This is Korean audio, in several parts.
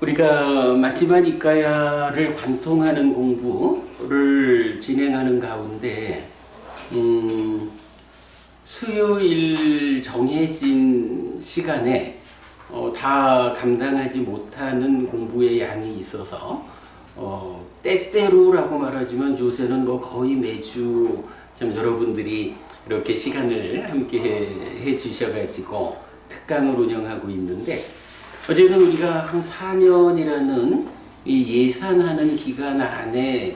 우리가 맞지만 이까야를 관통하는 공부를 진행하는 가운데 수요일 정해진 시간에 다 감당하지 못하는 공부의 양이 있어서 때때로라고 말하지만 요새는 뭐 거의 매주 좀 여러분들이 이렇게 시간을 함께 해 주셔가지고 특강을 운영하고 있는데, 어쨌든 우리가 한 4년이라는 이 예산하는 기간 안에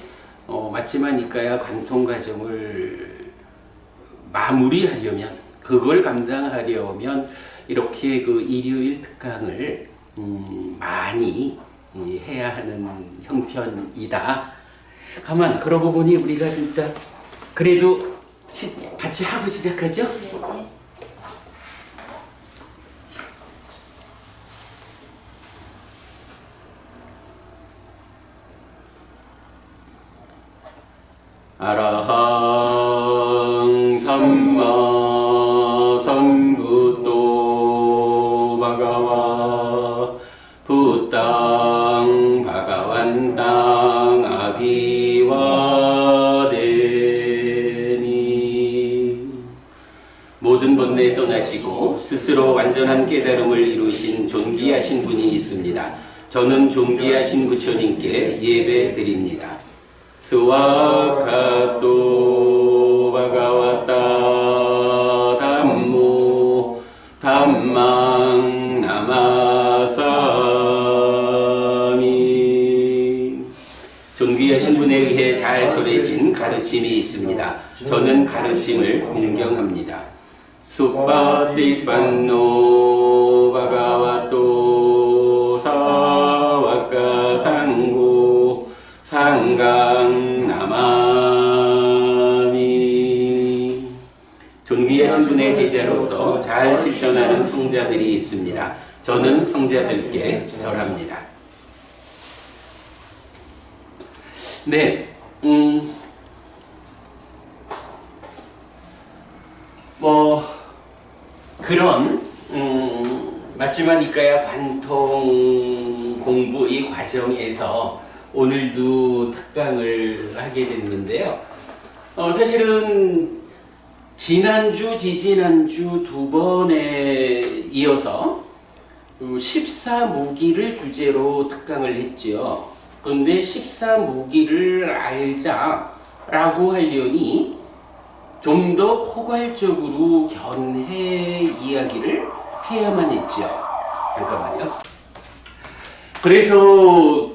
맞지만 이까야 관통 과정을 마무리하려면, 그걸 감당하려면 이렇게 그 일요일 특강을 많이 해야 하는 형편이다. 가만 그러고 보니 우리가 진짜 그래도 같이 하고 시작하죠? 네. 아라항 삼마 삼부토 바가와 부땅 바가완땅 아비와데니. 모든 번뇌 떠나시고 스스로 완전한 깨달음을 이루신 존귀하신 분이 있습니다. 저는 존귀하신 부처님께 예배 드립니다. 스와카토 바가와타 담모 담망 나마사미. 존귀하신 분에 의해 잘 전해진 가르침이 있습니다. 저는 가르침을 공경합니다. 수파티판노 바가와토 사와카 상고 상강 나마미. 존귀하신 분의 제자로서 잘 실천하는 성자들이 있습니다. 저는 성자들께 절합니다. 네, 그런 맞지만 이까야 관통 공부 이 과정에서 오늘도 특강을 하게 됐는데요. 사실은 지난주, 지지난주 두 번에 이어서 14무기를 주제로 특강을 했지요. 그런데 14무기를 알자라고 하려니 좀 더 포괄적으로 견해 이야기를 해야만 했죠. 잠깐만요. 그래서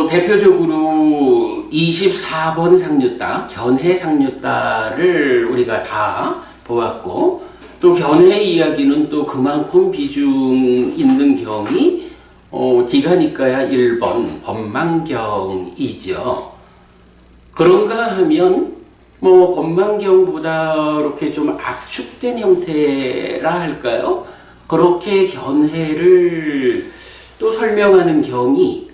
대표적으로 24번 상류따, 견해 상류따를 우리가 다 보았고, 또 견해 이야기는 또 그만큼 비중 있는 경이 디가니까야 1번 법망경이죠. 그런가 하면 법망경보다 이렇게 좀 압축된 형태라 할까요? 그렇게 견해를 또 설명하는 경이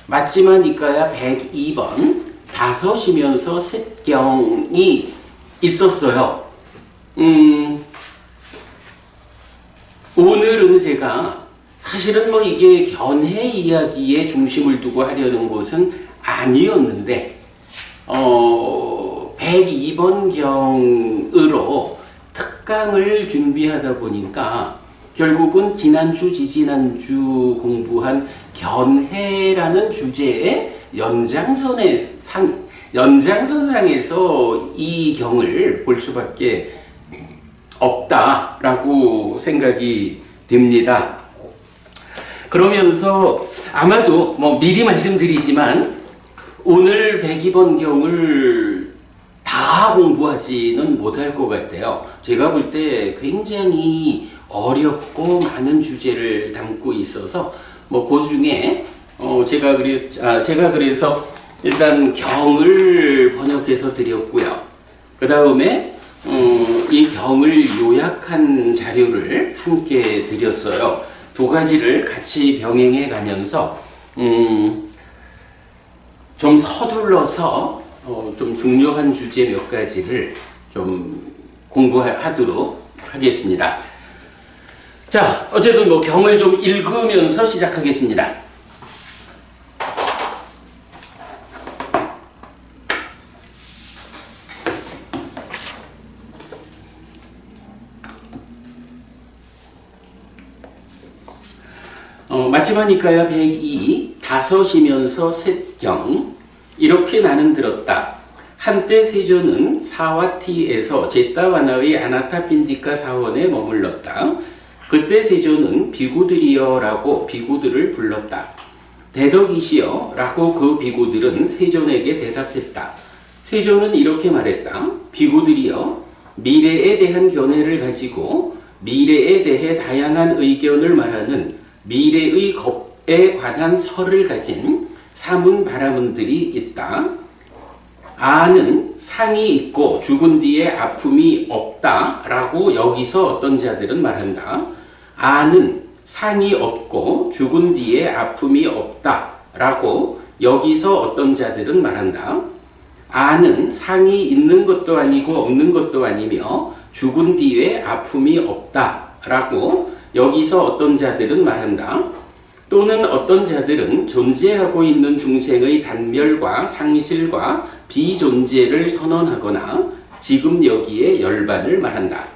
맞지만 이까야 102번 다섯이면서 셋경이 있었어요. 오늘은 제가 사실은 이게 견해 이야기에 중심을 두고 하려는 것은 아니었는데 102번 경으로 특강을 준비하다 보니까 결국은 지난주, 지지난주 공부한 견해라는 주제의 연장선상에서 이 경을 볼 수밖에 없다라고 생각이 됩니다. 그러면서 아마도 미리 말씀드리지만 오늘 102번 경을 다 공부하지는 못할 것 같아요. 제가 볼 때 굉장히 어렵고 많은 주제를 담고 있어서 그 중에 제가 그래서 일단 경을 번역해서 드렸고요. 그 다음에 이 경을 요약한 자료를 함께 드렸어요. 두 가지를 같이 병행해 가면서 좀 서둘러서 좀 중요한 주제 몇 가지를 좀 공부하도록 하겠습니다. 자, 어쨌든 경을 좀 읽으면서 시작하겠습니다. 마치마니까야 102 다섯이면서 셋경 이렇게 나는 들었다. 한때 세조는 사와티에서 제타와나의 아나타핀디카 사원에 머물렀다. 그때 세조는 비구들이여 라고 비구들을 불렀다. 대덕이시여 라고 그 비구들은 세존에게 대답했다. 세조는 이렇게 말했다. 비구들이여, 미래에 대한 견해를 가지고 미래에 대해 다양한 의견을 말하는 미래의 겁에 관한 설을 가진 사문 바라문들이 있다. 아는 상이 있고 죽은 뒤에 아픔이 없다 라고 여기서 어떤 자들은 말한다. 아는 상이 없고 죽은 뒤에 아픔이 없다 라고 여기서 어떤 자들은 말한다. 아는 상이 있는 것도 아니고 없는 것도 아니며 죽은 뒤에 아픔이 없다 라고 여기서 어떤 자들은 말한다. 또는 어떤 자들은 존재하고 있는 중생의 단멸과 상실과 비존재를 선언하거나 지금 여기에 열반을 말한다.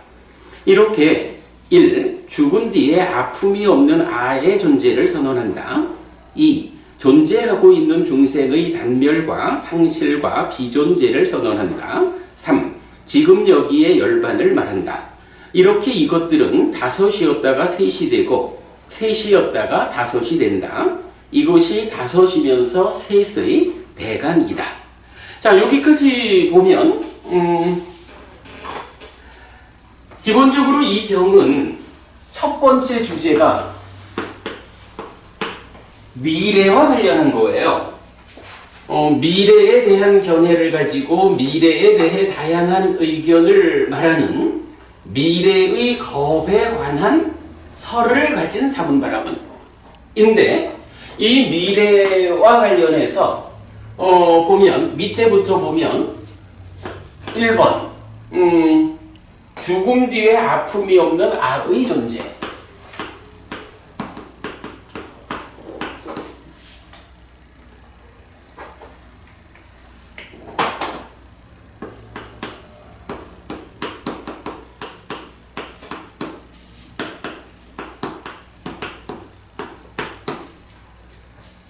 이렇게 1. 죽은 뒤에 아픔이 없는 아의 존재를 선언한다. 2. 존재하고 있는 중생의 단멸과 상실과 비존재를 선언한다. 3. 지금 여기에 열반을 말한다. 이렇게 이것들은 다섯이었다가 셋이 되고 셋이었다가 다섯이 된다. 이것이 다섯이면서 셋의 대간이다. 자, 여기까지 보면 기본적으로 이 경은 첫 번째 주제가 미래와 관련한 거예요. 미래에 대한 견해를 가지고 미래에 대해 다양한 의견을 말하는 미래의 겁에 관한 설을 가진 사문바라문인데, 이 미래와 관련해서 보면 밑에부터 보면 1번 죽음 뒤에 아픔이 없는 아의 존재.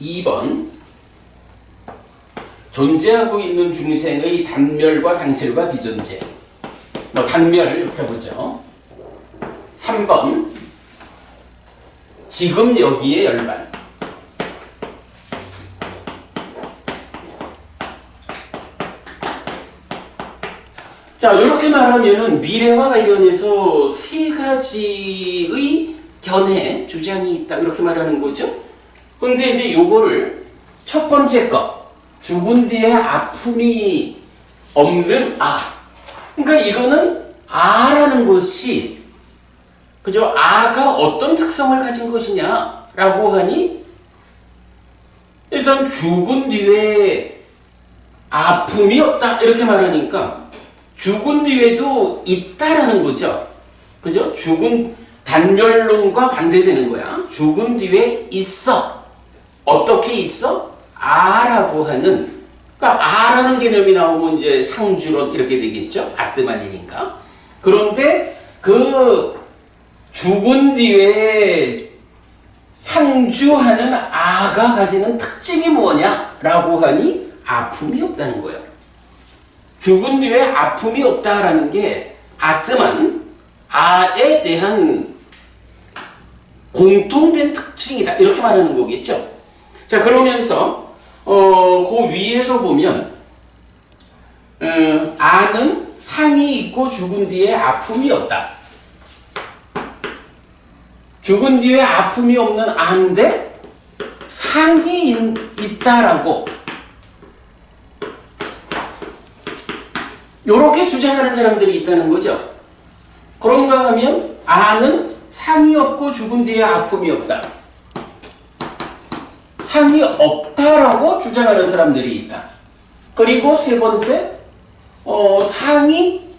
(2번) 존재하고 있는 중생의 단멸과 상실과 비존재. 단멸 이렇게 해보죠. 3번 지금 여기에 열반. 자, 이렇게 말하면은 미래와 관련해서 세 가지의 견해, 주장이 있다 이렇게 말하는 거죠. 근데 이제 요거를 첫 번째 거, 죽은 뒤에 아픔이 없는 아. 그러니까 이거는 아라는 것이, 그죠? 아가 어떤 특성을 가진 것이냐라고 하니, 일단 죽은 뒤에 아픔이 없다 이렇게 말하니까 죽은 뒤에도 있다라는 거죠. 그죠? 죽은 단멸론과 반대되는 거야. 죽은 뒤에 있어. 어떻게 있어? 아라고 하는, 그러니까 아라는 개념이 나오면 이제 상주론 이렇게 되겠죠. 아뜨만이니까. 그런데 그 죽은 뒤에 상주하는 아가 가지는 특징이 뭐냐라고 하니 아픔이 없다는 거예요. 죽은 뒤에 아픔이 없다라는 게 아뜨만, 아에 대한 공통된 특징이다 이렇게 말하는 거겠죠. 자, 그러면서 그 위에서 보면 아는 상이 있고 죽은 뒤에 아픔이 없다. 죽은 뒤에 아픔이 없는 아인데 상이 있다라고 요렇게 주장하는 사람들이 있다는 거죠. 그런가 하면 아는 상이 없고 죽은 뒤에 아픔이 없다. 상이 없다라고 주장하는 사람들이 있다. 그리고 세 번째, 상이,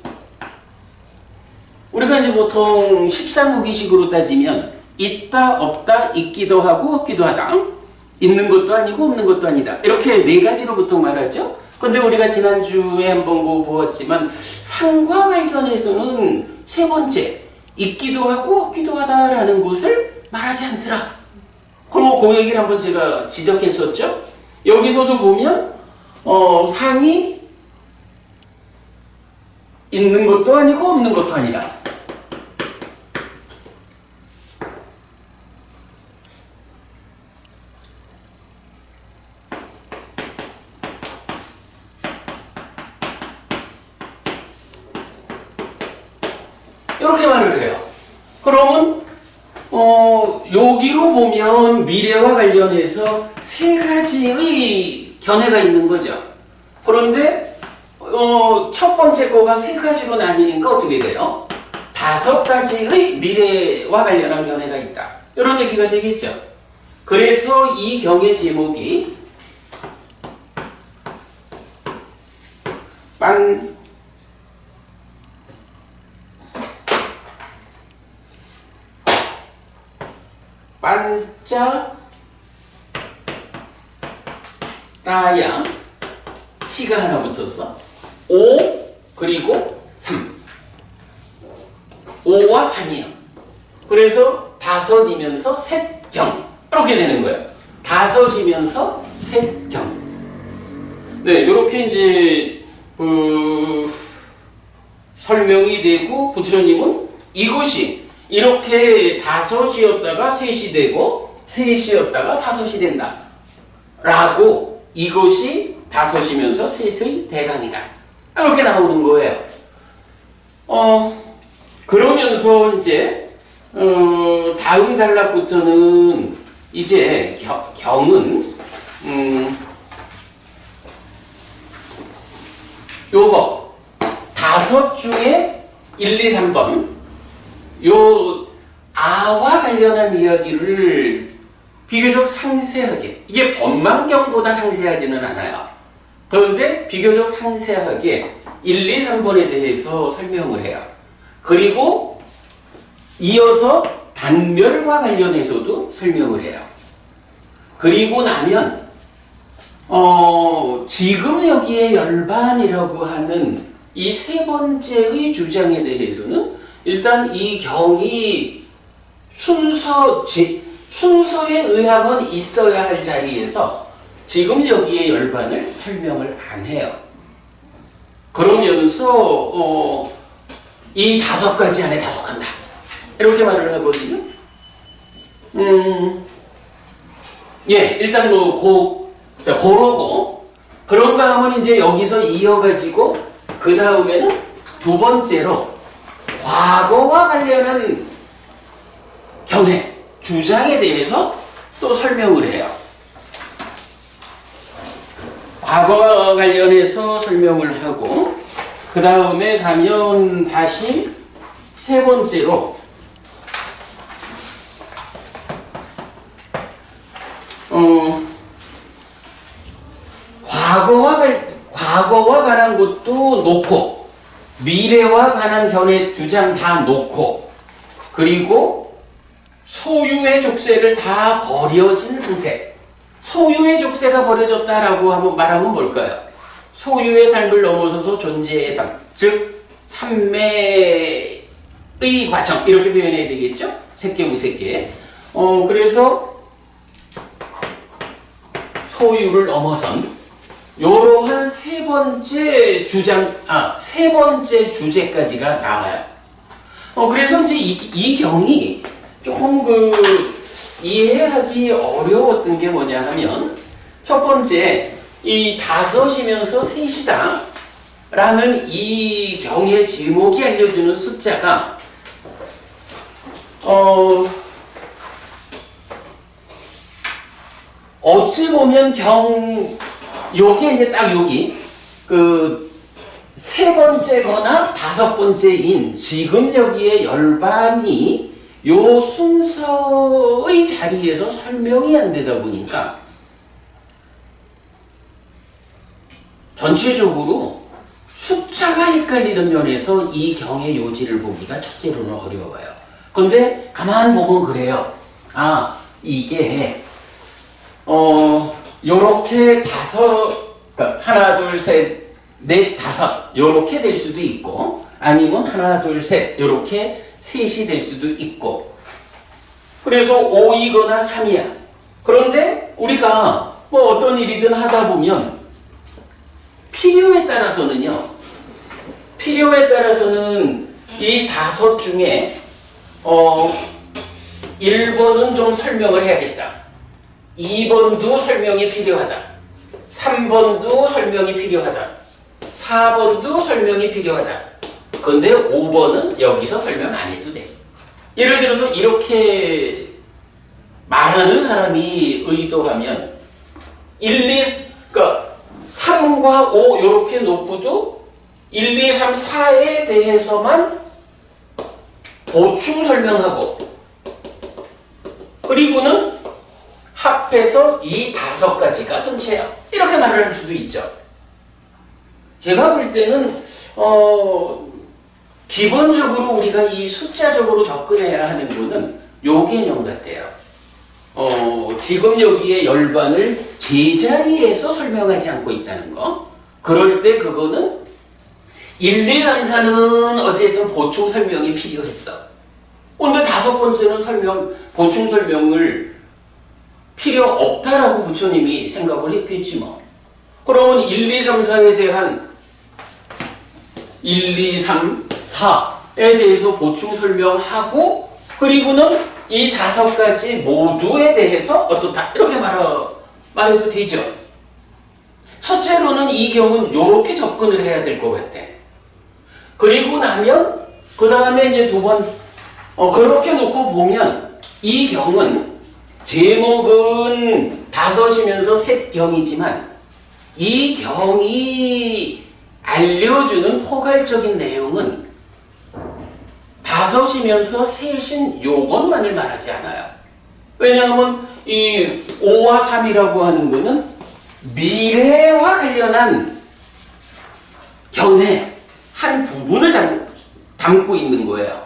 우리가 이제 보통 13무기식으로 따지면 있다, 없다, 있기도 하고 없기도 하다. 있는 것도 아니고 없는 것도 아니다. 이렇게 네 가지로 보통 말하죠. 근데 우리가 지난주에 한번 보았지만 상과 관련해서는 세 번째, 있기도 하고 없기도 하다라는 것을 말하지 않더라. 그리고 그 얘기를 한번 제가 지적했었죠. 여기서도 보면 상이 있는 것도 아니고 없는 것도 아니다. 이렇게 말을 해요. 그러면 여기로 보면 미래와 관련해서 세 가지의 견해가 있는 거죠. 그런데 첫 번째 거가 세 가지로 나뉘니까 어떻게 돼요? 다섯 가지의 미래와 관련한 견해가 있다. 이런 얘기가 되겠죠. 그래서 이 경의 제목이 반짝따야 시가 하나 붙었어. 5 그리고 3. 5와 3이요. 그래서 다섯이면서 셋경 이렇게 되는 거예요. 다섯이면서 셋경. 네, 이렇게 이제 설명이 되고 부처님은 이것이 이렇게 다섯이었다가 셋이 되고 셋이었다가 다섯이 된다 라고, 이것이 다섯이면서 셋의 대강이다 이렇게 나오는 거예요. 그러면서 이제 다음 단락부터는 이제 경은 요거 다섯 중에 1, 2, 3번 요 아와 관련한 이야기를 비교적 상세하게, 이게 법망경보다 상세하지는 않아요. 그런데 비교적 상세하게 1, 2, 3번에 대해서 설명을 해요. 그리고 이어서 단멸과 관련해서도 설명을 해요. 그리고 나면 지금 여기에 열반이라고 하는 이 세 번째의 주장에 대해서는 일단 이 경이 순서에 의하면 있어야 할 자리에서 지금 여기에 열반을 설명을 안 해요. 그러면서 이 다섯 가지 안에 다 속한다 이렇게 말을 하거든요. 예, 일단 고러고, 그런가 하면 이제 여기서 이어가지고 그 다음에는 두 번째로 과거와 관련한 견해, 주장에 대해서 또 설명을 해요. 과거와 관련해서 설명을 하고, 그 다음에 가면 다시 세 번째로 과거와 관한 것도 놓고, 미래와 관한 견해 주장 다 놓고, 그리고 소유의 족쇄를 다 버려진 상태. 소유의 족쇄가 버려졌다라고 말하면 뭘까요? 소유의 삶을 넘어서서 존재의 삶, 즉 삼매의 과정, 이렇게 표현해야 되겠죠? 색계 무색계. 그래서 소유를 넘어선 요러한 세 번째 주제까지가 나와요. 그래서 이제 이 경이 조금 이해하기 어려웠던 게 뭐냐 하면, 첫 번째, 이 다섯이면서 셋이다 라는 이 경의 제목이 알려주는 숫자가 어찌 보면 요게 이제 딱 여기 세 번째거나 다섯 번째인 지금 여기에 열반이 요 순서의 자리에서 설명이 안 되다 보니까 전체적으로 숫자가 헷갈리는 면에서 이 경의 요지를 보기가 첫째로는 어려워요. 근데 가만 보면 그래요. 이게 요렇게 그러니까 하나, 둘, 셋, 넷, 다섯 요렇게 될 수도 있고, 아니면 하나, 둘, 셋 요렇게 셋이 될 수도 있고, 그래서 5이거나 3이야. 그런데 우리가 뭐 어떤 일이든 하다 보면 필요에 따라서는 이 다섯 중에 1번은 좀 설명을 해야겠다. 2번도 설명이 필요하다. 3번도 설명이 필요하다. 4번도 설명이 필요하다. 근데 5번은 여기서 설명 안 해도 돼. 예를 들어서 이렇게 말하는 사람이 의도하면 그러니까 3과 5 이렇게 놓고도 1, 2, 3, 4에 대해서만 보충 설명하고 그리고는 합해서 이 5가지가 전체야. 이렇게 말을 할 수도 있죠. 제가 볼 때는 기본적으로 우리가 이 숫자적으로 접근해야 하는 거는 요 개념 같아요. 지금 여기에 열반을 제자리에서 설명하지 않고 있다는 거. 그럴 때 그거는 1, 2, 3, 4는 어쨌든 보충 설명이 필요했어. 근데 5번째는 보충 설명을 필요 없다라고 부처님이 생각을 했겠지 뭐. 그러면 1, 2, 3, 4에 대한 1, 2, 3, 4에 대해서 보충 설명하고 그리고는 이 5가지 모두에 대해서 어떻다 이렇게 말해도 되죠. 첫째로는 이 경우는 이렇게 접근을 해야 될 것 같아. 그리고 나면 그 다음에 이제 2번 그렇게 놓고 보면 이 경은 제목은 5이면서 셋경이지만 이 경이 알려주는 포괄적인 내용은 5이면서 셋인 요것만을 말하지 않아요. 왜냐하면 이 5와 3이라고 하는 거는 미래와 관련한 경의 한 부분을 담고 있는 거예요.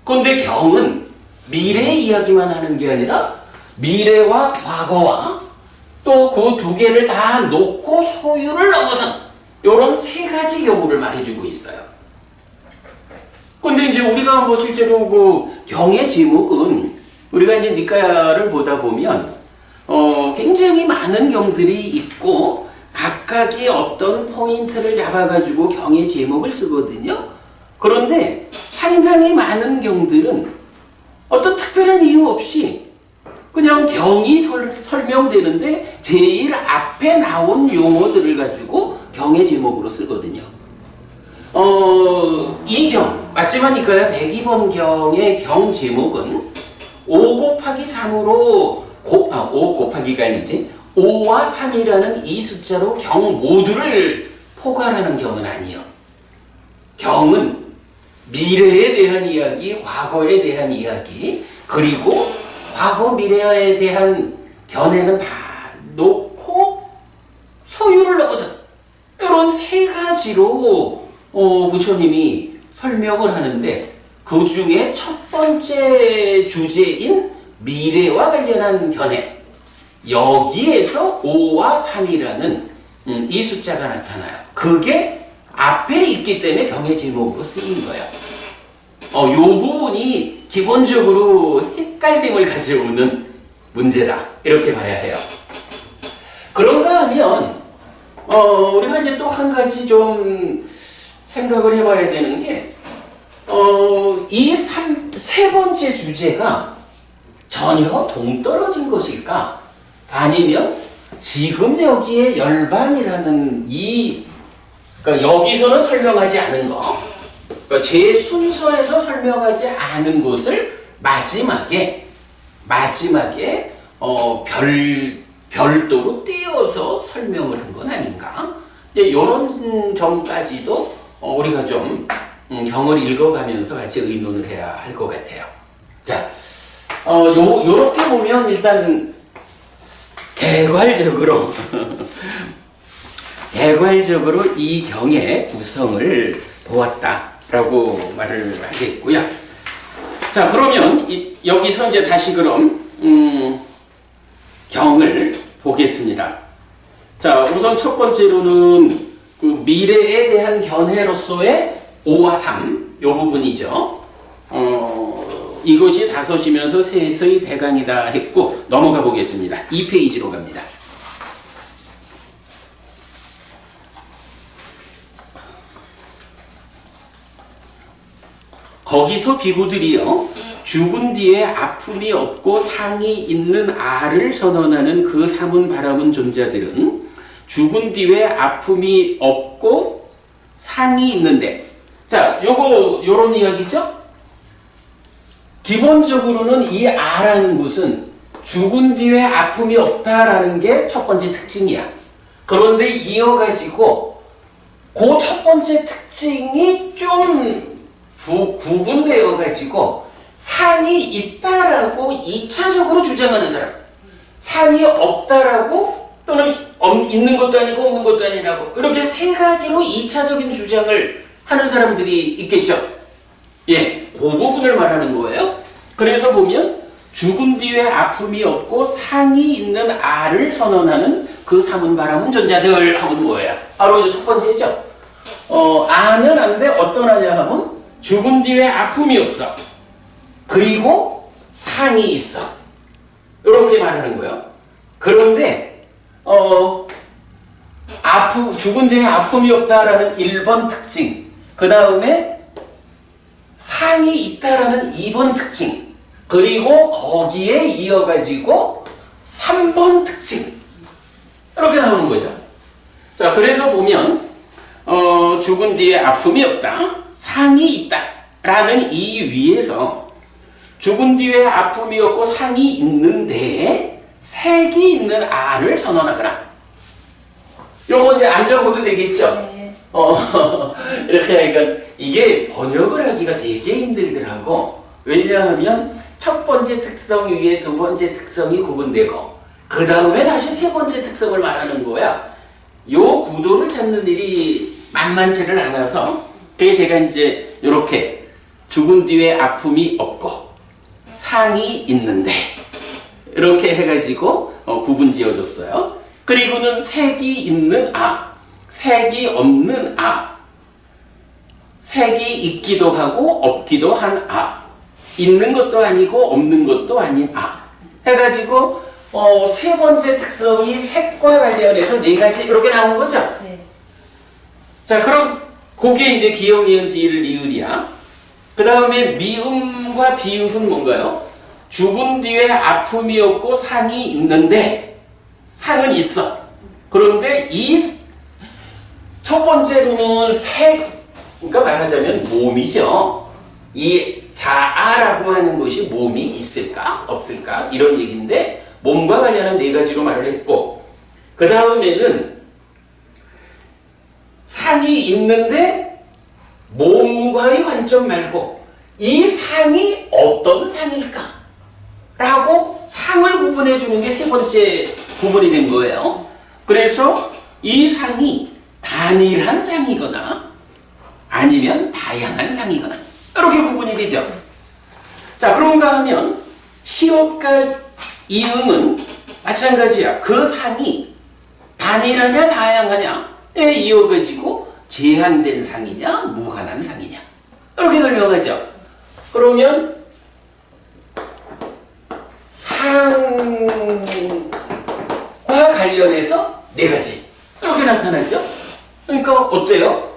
그런데 경은 미래 이야기만 하는 게 아니라 미래와 과거와 또 그 2개를 다 놓고 소유를 넘어선 이런 3가지 경우를 말해주고 있어요. 근데 이제 우리가 뭐 실제로 그 경의 제목은 우리가 이제 니까야를 보다 보면 굉장히 많은 경들이 있고 각각이 어떤 포인트를 잡아가지고 경의 제목을 쓰거든요. 그런데 상당히 많은 경들은 어떤 특별한 이유 없이 그냥 경이 설명되는데 제일 앞에 나온 용어들을 가지고 경의 제목으로 쓰거든요. 이 경, 맞지만 이거야 102번 경의 경 제목은 5 곱하기 3으로 5 곱하기가 아니지 5와 3이라는 이 숫자로 경 모두를 포괄하는 경은 아니에요. 경은 미래에 대한 이야기, 과거에 대한 이야기, 그리고 과거 미래에 대한 견해는 다 놓고 소유를 넣어서 이런 3가지로 부처님이 설명을 하는데 그 중에 첫 번째 주제인 미래와 관련한 견해 여기에서 5와 3이라는 이 숫자가 나타나요. 그게 앞에 있기 때문에 경의 제목으로 쓰인 거예요. 이 부분이 기본적으로 헷갈림을 가져오는 문제다. 이렇게 봐야 해요. 그런가 하면 우리가 이제 또 한 가지 좀 생각을 해봐야 되는 게 이 세 번째 주제가 전혀 동떨어진 것일까? 아니면 지금 여기에 열반이라는 그러니까 여기서는 설명하지 않은 거, 그러니까 제 순서에서 설명하지 않은 것을 마지막에 별도로 떼어서 설명을 한 건 아닌가? 이제 이런 점까지도 우리가 좀 경을 읽어가면서 같이 의논을 해야 할 것 같아요. 자, 요렇게 보면 일단 개괄적으로 이 경의 구성을 보았다라고 말을 하겠고요. 자, 그러면 여기서 이제 다시 그럼 경을 보겠습니다. 자, 우선 첫 번째로는 그 미래에 대한 견해로서의 5와 3, 요 부분이죠. 이것이 다섯이면서 셋의 대강이다 했고 넘어가 보겠습니다. 2페이지로 갑니다. 거기서 비구들이요 죽은 뒤에 아픔이 없고 상이 있는 아를 선언하는 그 사문 바라문 존자들은 죽은 뒤에 아픔이 없고 상이 있는데, 자, 요런 이야기죠? 기본적으로는 이 아라는 것은 죽은 뒤에 아픔이 없다라는 게 첫 번째 특징이야. 그런데 이어가지고 그 첫 번째 특징이 좀 구분되어 가지고 상이 있다라고 2차적으로 주장하는 사람, 상이 없다라고 또는 있는 것도 아니고 없는 것도 아니라고, 이렇게 세 가지로 2차적인 주장을 하는 사람들이 있겠죠. 예, 그 부분을 말하는 거예요. 그래서 보면 죽은 뒤에 아픔이 없고 상이 있는 아를 선언하는 그 사문 바라문 존자들 하면 뭐예요? 바로 첫 번째죠. 아는 안데 어떤 아냐 하면 죽은 뒤에 아픔이 없어. 그리고 상이 있어. 이렇게 말하는 거예요. 그런데 죽은 뒤에 아픔이 없다라는 1번 특징, 그 다음에 상이 있다라는 2번 특징, 그리고 거기에 이어가지고 3번 특징, 이렇게 나오는 거죠. 자, 그래서 보면 죽은 뒤에 아픔이 없다, 상이 있다라는 이 위에서 죽은 뒤에 아픔이 없고 상이 있는데 색이 있는 아를 선언하거나, 요거 이제 안 적어도 되겠죠? 네. 이렇게 하니까 이게 번역을 하기가 되게 힘들더라고. 왜냐하면 첫 번째 특성 위에 두 번째 특성이 구분되고 그 다음에 다시 세 번째 특성을 말하는 거야. 요 구도를 찾는 일이 만만치를 않아서, 그게 제가 이제 이렇게 죽은 뒤에 아픔이 없고 상이 있는데 이렇게 해가지고 구분 지어줬어요. 그리고는 색이 있는 아, 색이 없는 아, 색이 있기도 하고 없기도 한 아, 있는 것도 아니고 없는 것도 아닌 아 해가지고 세 번째 특성이 색과 관련해서 네 가지 이렇게 나온 거죠. 네. 자, 그럼 그게 이제 기역, 니은, 지을, 리을이야. 그 다음에 미음과 비읍은 뭔가요? 죽은 뒤에 아픔이 없고 상이 있는데, 상은 있어. 그런데 이 첫 번째로는 그러니까 말하자면 몸이죠. 이 자아라고 하는 것이 몸이 있을까 없을까 이런 얘기인데, 몸과 관련한 네 가지로 말을 했고, 그 다음에는 상이 있는데 몸과의 관점 말고 이 상이 어떤 상일까? 라고 상을 구분해 주는 게 세 번째 구분이 된 거예요. 그래서 이 상이 단일한 상이거나 아니면 다양한 상이거나 이렇게 구분이 되죠. 자, 그런가 하면 시옷과 이응은 마찬가지야. 그 상이 단일하냐 다양하냐에 이어가지고 제한된 상이냐 무한한 상이냐 이렇게 설명하죠. 그러면 상과 관련해서 네 가지 이렇게 나타나죠. 그러니까 어때요?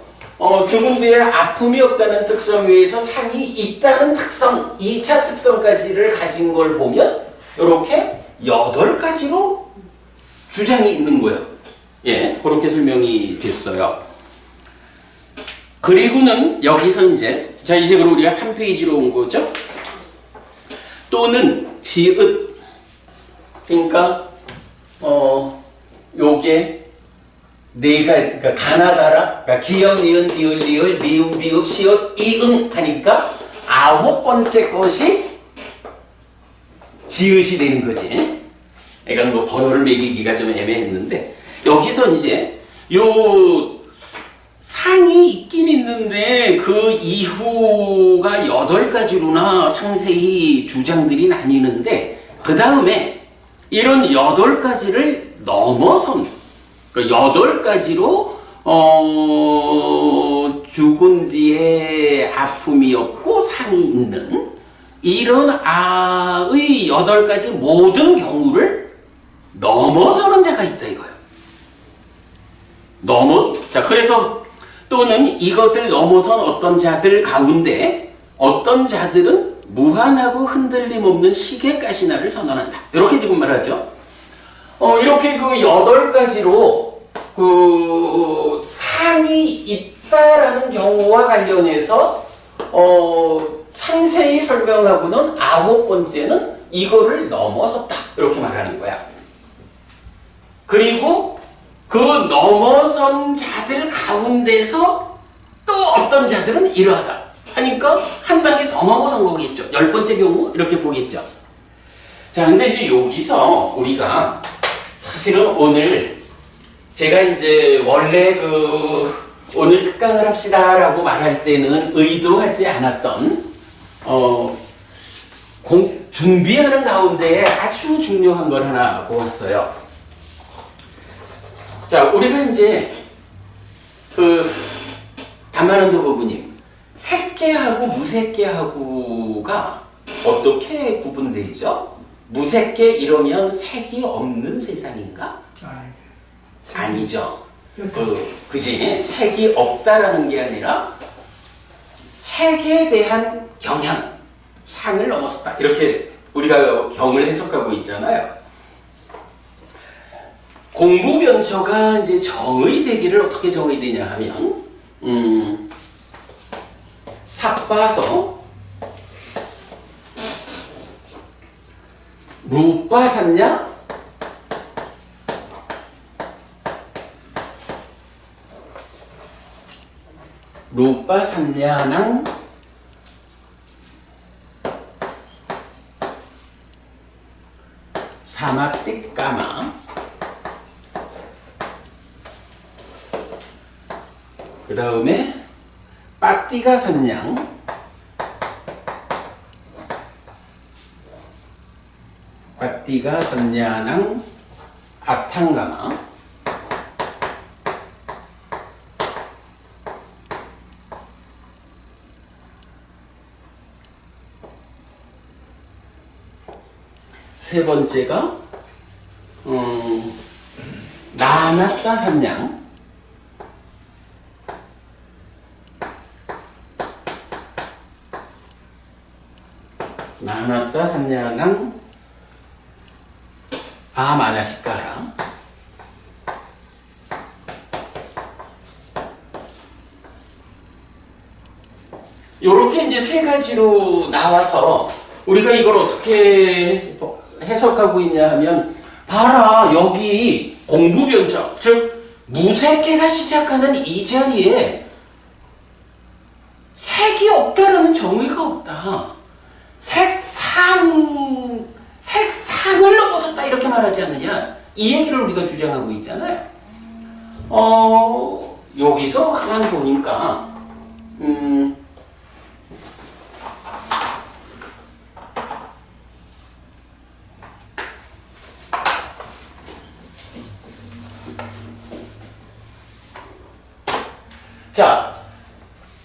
죽은 뒤에 아픔이 없다는 특성 위에서 상이 있다는 특성, 2차 특성까지를 가진 걸 보면 이렇게 8가지로 주장이 있는 거예요. 예, 그렇게 설명이 됐어요. 그리고는 여기서 이제, 자, 이제 그럼 우리가 3페이지로 온 거죠? 또는 지읒, 그러니까 요게 네 가지, 그러니까 가나다라, 그러니까 기역, 니은, 디을, 리을, 미음, 비읍, 시옷, 이응 하니까 9번째 것이 지읒이 되는 거지. 그러니까 뭐 번호를 매기기가 좀 애매했는데, 여기서 이제 요 상이 있긴 있는데 그 이후가 8가지로나 상세히 주장들이 나뉘는데, 그 다음에 이런 8가지를 넘어선, 그러니까 8가지로 죽은 뒤에 아픔이 없고 상이 있는 이런 아의 8가지 모든 경우를 넘어서는 자가 있다 이거예요. 자, 그래서 또는 이것을 넘어선 어떤 자들 가운데 어떤 자들은 무한하고 흔들림 없는 시계 가시나를 선언한다. 이렇게 지금 말하죠. 이렇게 그 8가지로 그 상이 있다라는 경우와 관련해서 상세히 설명하고는 9번째는 이거를 넘어섰다. 이렇게 말하는 거야. 그리고 그 넘어선 자들 가운데서 또 어떤 자들은 이러하다 하니까 한 단계 더 넘어선 거겠죠. 10번째 경우 이렇게 보겠죠. 자, 근데 이제 여기서 우리가 사실은 오늘 제가 이제 원래 오늘 특강을 합시다라고 말할 때는 의도하지 않았던 준비하는 가운데 아주 중요한 걸 하나 보았어요. 자, 우리가 이제 담화론도 부부님, 색계하고 무색계하고가 어떻게 구분되죠? 무색계 이러면 색이 없는 세상인가? 아니죠. 그지? 색이 없다라는 게 아니라 색에 대한 경향, 상을 넘어섰다. 이렇게 우리가 경을 해석하고 있잖아요. 공부변처가 이제 정의되기를 어떻게 정의되냐 하면, 삭바서 루빠샀냐? 루빠샀냐랑 사마띠까마 그 다음에 빠띠가 산냥 빠띠가 산냐랑 아탕가마 세 번째가 나나따 산냥 나나따 산냐랑 아마나시까라 요렇게 이제 세 가지로 나와서 우리가 이걸 어떻게 해석하고 있냐 하면 봐라 여기 공부변처 즉 무색계가 시작하는 이 자리에 색이 없다라는 정의가 없다. 색상을 넘어섰다 이렇게 말하지 않느냐 이 얘기를 우리가 주장하고 있잖아요. 여기서 가만 보니까 자,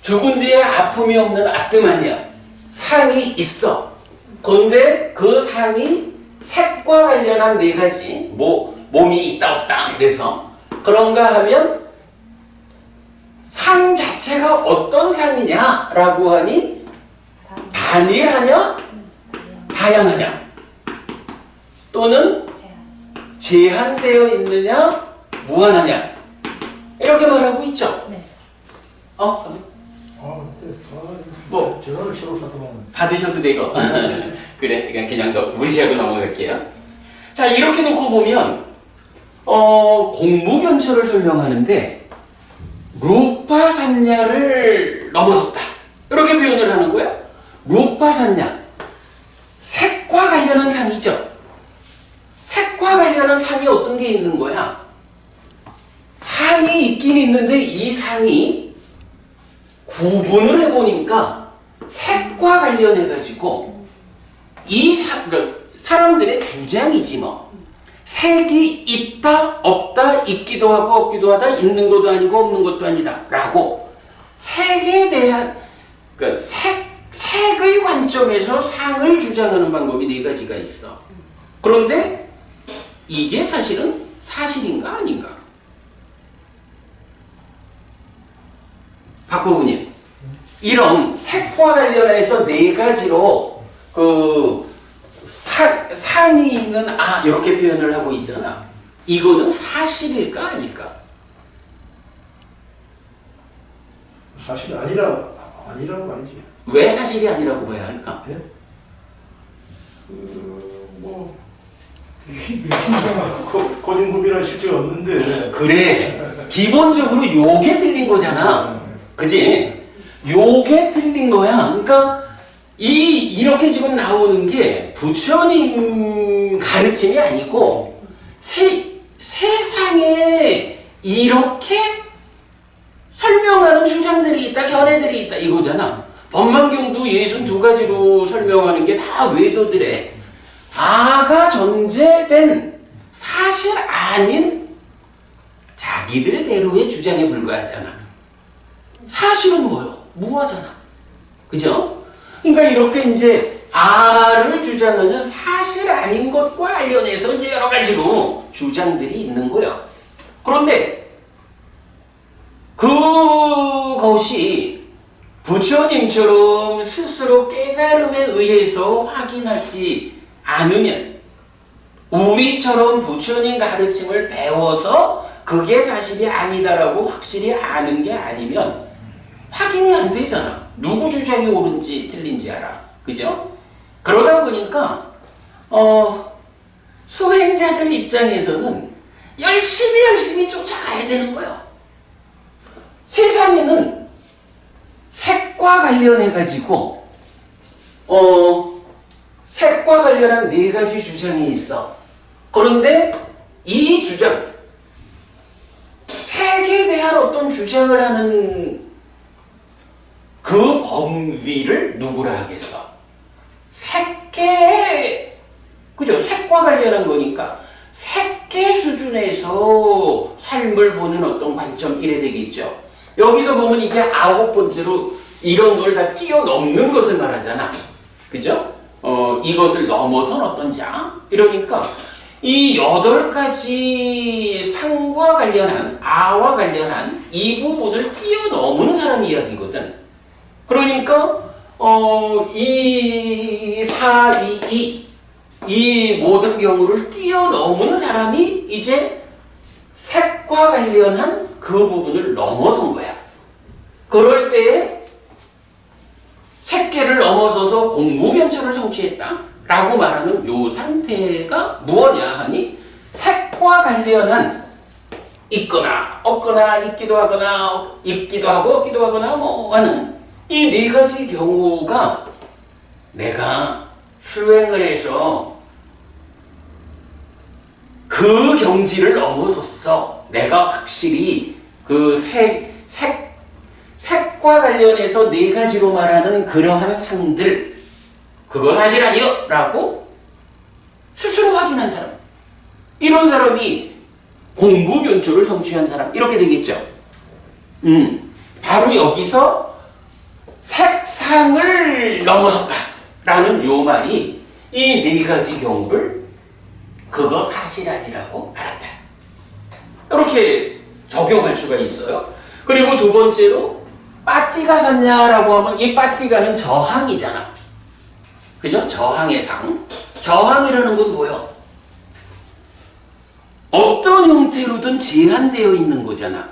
죽은 뒤에 아픔이 없는 아뜸하냐 상이 있어. 그런데 그 상이 색과 관련한 4가지 몸이 있다 없다 그래서 그런가 하면 상 자체가 어떤 상이냐라고 하니 단일하냐 다양하냐 또는 제한되어 있느냐 무한하냐 이렇게 말하고 있죠. 네. 뭐 전화를 새로 사더만 받으셔도 되고 그래 그냥 더 무시하고 넘어갈게요. 자 이렇게 놓고 보면 공부변처를 설명하는데 루파산냐를 넘어섰다 이렇게 표현을 하는 거야. 루파산냐 색과 관련한 상이죠. 색과 관련한 상이 어떤 게 있는 거야? 상이 있긴 있는데 이 상이 구분을 해보니까 색과 관련해가지고 그러니까 사람들의 주장이지 뭐. 색이 있다 없다 있기도 하고 없기도 하다 있는 것도 아니고 없는 것도 아니다 라고 색에 대한 그러니까 색 색의 관점에서 상을 주장하는 방법이 네 가지가 있어. 그런데 이게 사실은 사실인가 아닌가? 박고부님, 이런 색과 관련해서 네 가지로 상이 있는 이렇게 표현을 하고 있잖아. 이거는 사실일까 아닐까? 사실 아니라고 말이지. 왜 사실이 아니라고 봐야 할까? 네? 뭐 신경하고 고진구비란 실제가 없는데. 그래, 기본적으로 요게 틀린 거잖아. 그지? 요게 틀린 거야. 그러니까 이렇게 지금 나오는 게 부처님 가르침이 아니고 세상에 이렇게 설명하는 주장들이 있다, 견해들이 있다 이거잖아. 법만경도 62가지로 설명하는 게 다 외도들의 아가 전제된 사실 아닌 자기들대로의 주장에 불과하잖아. 사실은 뭐요? 무하잖아. 그죠? 그러니까 이렇게 이제 아를 주장하는 사실 아닌 것과 관련해서 이제 여러 가지로 주장들이 있는 거예요. 그런데 그것이 부처님처럼 스스로 깨달음에 의해서 확인하지 않으면, 우리처럼 부처님 가르침을 배워서 그게 사실이 아니다라고 확실히 아는 게 아니면 확인이 안 되잖아. 누구 주장이 옳은지 틀린지 알아. 그죠? 그러다 보니까 수행자들 입장에서는 열심히 쫓아가야 되는 거예요. 세상에는 색과 관련해 가지고 색과 관련한 네 가지 주장이 있어. 그런데 이 주장, 색에 대한 어떤 주장을 하는 그 범위를 누구라 하겠어? 색계, 그죠? 색과 관련한 거니까 색계 수준에서 삶을 보는 어떤 관점 이래 되겠죠. 여기서 보면 이게 9번째로 이런 걸 다 뛰어넘는 것을 말하잖아. 그죠? 이것을 넘어선 어떤 자? 이러니까 이 8가지 상과 관련한, 아와 관련한 이 부분을 뛰어넘은 사람 이야기거든. 그러니까 이 모든 경우를 뛰어넘은 사람이 이제 색과 관련한 그 부분을 넘어선 거야. 그럴 때에 색계를 넘어서서 공무변천을 성취했다 라고 말하는 요 상태가 무엇냐 하니, 색과 관련한 있거나 없거나 있기도 하거나 있기도 하고 없기도 하거나 뭐 하는 이 네 가지 경우가 내가 수행을 해서 그 경지를 넘어섰어. 내가 확실히 그 색과 관련해서 네 가지로 말하는 그러한 상들, 그거 사실 아니요! 라고 스스로 확인한 사람. 이런 사람이 공부변초를 성취한 사람. 이렇게 되겠죠. 바로 여기서 색상을 넘어섰다 라는 요 말이 이 네 가지 경우를 그거 사실 아니라고 알았다. 이렇게 적용할 수가 있어요. 그리고 두 번째로 빠띠가 샀냐라고 하면 이 빠띠가는 저항이잖아. 그죠? 저항의 상. 저항이라는 건 뭐요? 어떤 형태로든 제한되어 있는 거잖아.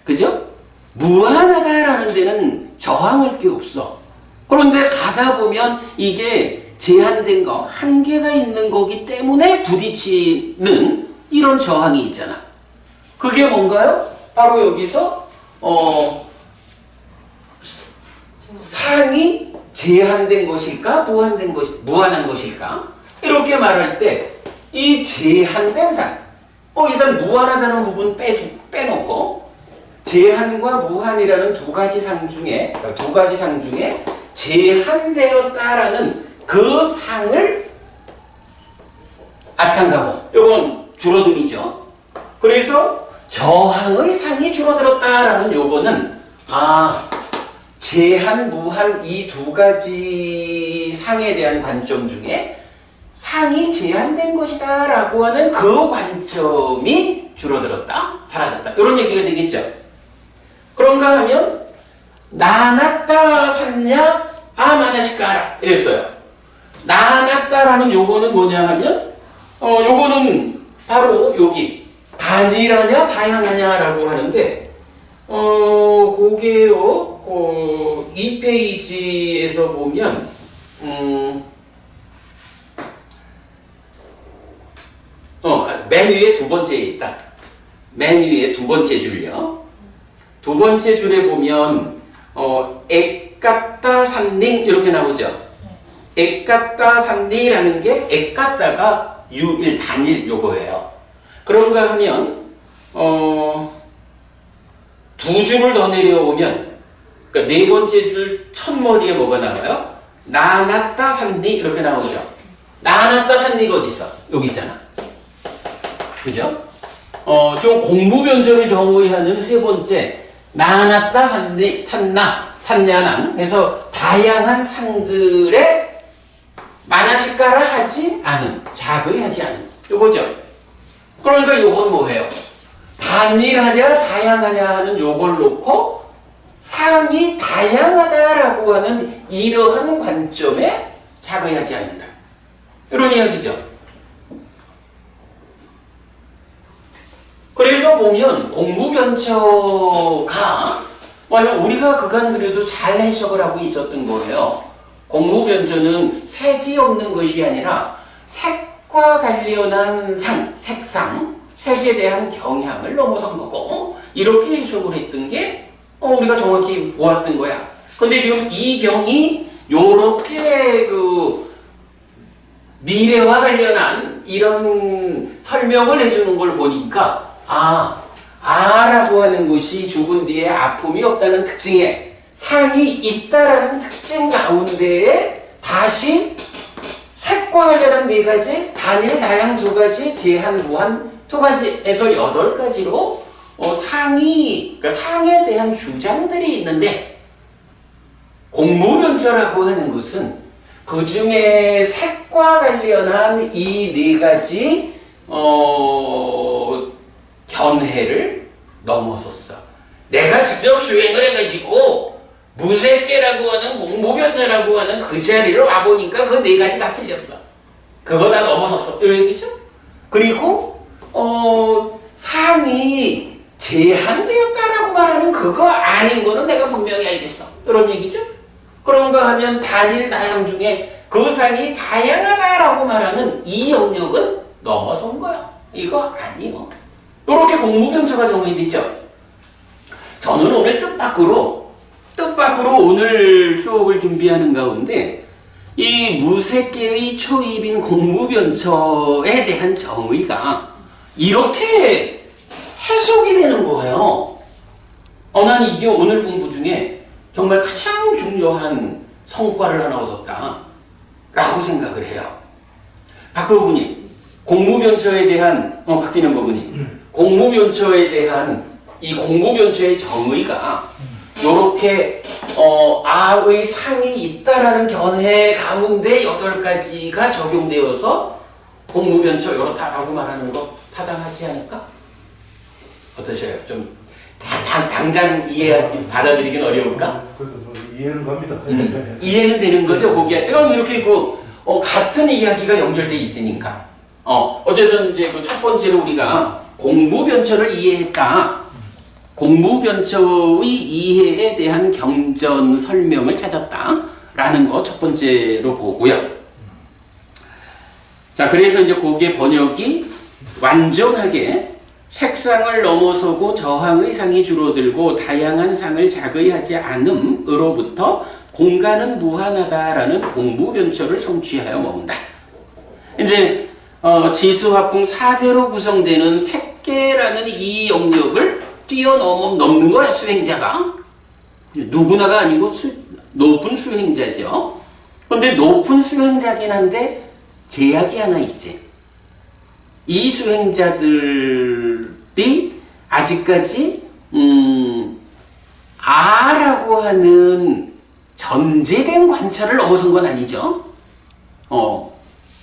그죠? 무한하다라는 데는 저항할 게 없어. 그런데 가다 보면 이게 제한된 거, 한계가 있는 거기 때문에 부딪히는 이런 저항이 있잖아. 그게 뭔가요? 바로 여기서 상이 제한된 것일까? 무한한 것일까? 이렇게 말할 때 이 제한된 상, 일단 무한하다는 부분 빼놓고 제한과 무한이라는 두 가지 상 중에 제한되었다라는 그 상을 앞당가고, 요건 줄어듦이죠. 그래서 저항의 상이 줄어들었다라는 요거는 제한, 무한 이 두 가지 상에 대한 관점 중에 상이 제한된 것이다 라고 하는 그 관점이 줄어들었다, 사라졌다, 이런 얘기가 되겠죠. 그런가 하면 나눴다 샀냐 아마나시까라 이랬어요. 나눴다라는 요거는 뭐냐 하면 요거는 바로 여기 단일하냐 다양하냐라고 하는데 그게요 2페이지에서 보면 맨 위에 두 번째에 있다. 맨 위에 두 번째 줄요. 두 번째 줄에 보면 액같다 산닝 이렇게 나오죠. 액같다 산닝이라는 게 액같다가 유일 단일 요거예요. 그런가 하면 두 줄을 더 내려오면 그러니까 네 번째 줄 첫머리에 뭐가 나와요? 나눴다 산니 이렇게 나오죠. 나눴다 산니가 어디 있어? 여기 있잖아. 그죠? 좀 공부 변절을 정의하는 세 번째 나눴다 산니 산나 산야난 해서 다양한 상들의 만화식가라 하지 않음, 자거이하지 않음 요거죠. 그러니까 요건 뭐예요? 단일하냐 다양하냐 하는 요걸 놓고 상이 다양하다라고 하는 이러한 관점에 자거이하지 않는다. 이런 이야기죠. 그래서 보면 공부변처가 우리가 그간 그래도 잘 해석을 하고 있었던 거예요. 공부변처는 색이 없는 것이 아니라 색과 관련한 상, 색상, 색에 대한 경향을 넘어선 거고 이렇게 해석을 했던 게 우리가 정확히 보았던 거야. 근데 지금 이 경이 요렇게 미래와 관련한 이런 설명을 해주는 걸 보니까 아라고 하는 것이 죽은 뒤에 아픔이 없다는 특징에 상이 있다라는 특징 가운데에 다시 색과 관련한 네 가지, 단일, 다양 두 가지, 제한, 무한 두 가지에서 8가지로 그러니까 상에 대한 주장들이 있는데 공무변처라고 하는 것은 그 중에 색과 관련한 이 네 가지 견해를 넘어섰어. 내가 직접 수행을 해가지고 무색계라고 하는 공무변처라고 하는 그 자리를 와보니까 그 네 가지 다 틀렸어. 그거 다 넘어섰어. 이 얘기죠? 그리고 상이 제한되었다라고 말하는 그거 아닌 거는 내가 분명히 알겠어. 이런 얘기죠? 그런가 하면 단일 다양 중에 그 상이 다양하다라고 말하는 이 영역은 넘어선 거야. 이거 아니요. 이렇게 공무변처가 정의되죠. 저는 오늘 뜻밖으로 오늘 수업을 준비하는 가운데 이 무색계의 초입인 공무변처에 대한 정의가 이렇게 해석이 되는 거예요. 난 이게 오늘 공부 중에 정말 가장 중요한 성과를 하나 얻었다 라고 생각을 해요. 박도구님, 공무변처에 대한 박진영 법원님, 공무변처에 대한 이 공무변처의 정의가 요렇게 아의 상이 있다라는 견해 가운데 8가지가 적용되어서 공무변처 요렇다라고 말하는 거 타당하지 않을까? 어떠셔요? 좀 당장 받아들이긴 어려울까? 그래도 이해는 갑니다. 이해는 되는 거죠, 거기에. 그럼 이렇게 같은 이야기가 연결돼 있으니까. 어쨌든 이제 그 첫 번째로 우리가 공무변처를 이해했다. 공무변처의 이해에 대한 경전 설명을 찾았다라는 거 첫 번째로 보고요. 자, 그래서 이제 거기에 번역이 완전하게 색상을 넘어서고 저항의 상이 줄어들고 다양한 상을 자거이하지 않음으로부터 공간은 무한하다라는 공무변처를 성취하여 먹는다. 이제 지수화풍 4대로 구성되는 색계라는 이 영역을 뛰어넘는 거야, 수행자가. 누구나가 아니고 높은 수행자죠. 그런데 높은 수행자긴 한데 제약이 하나 있지. 이 수행자들이 아직까지 아라고 하는 전제된 관찰을 넘어선 건 아니죠.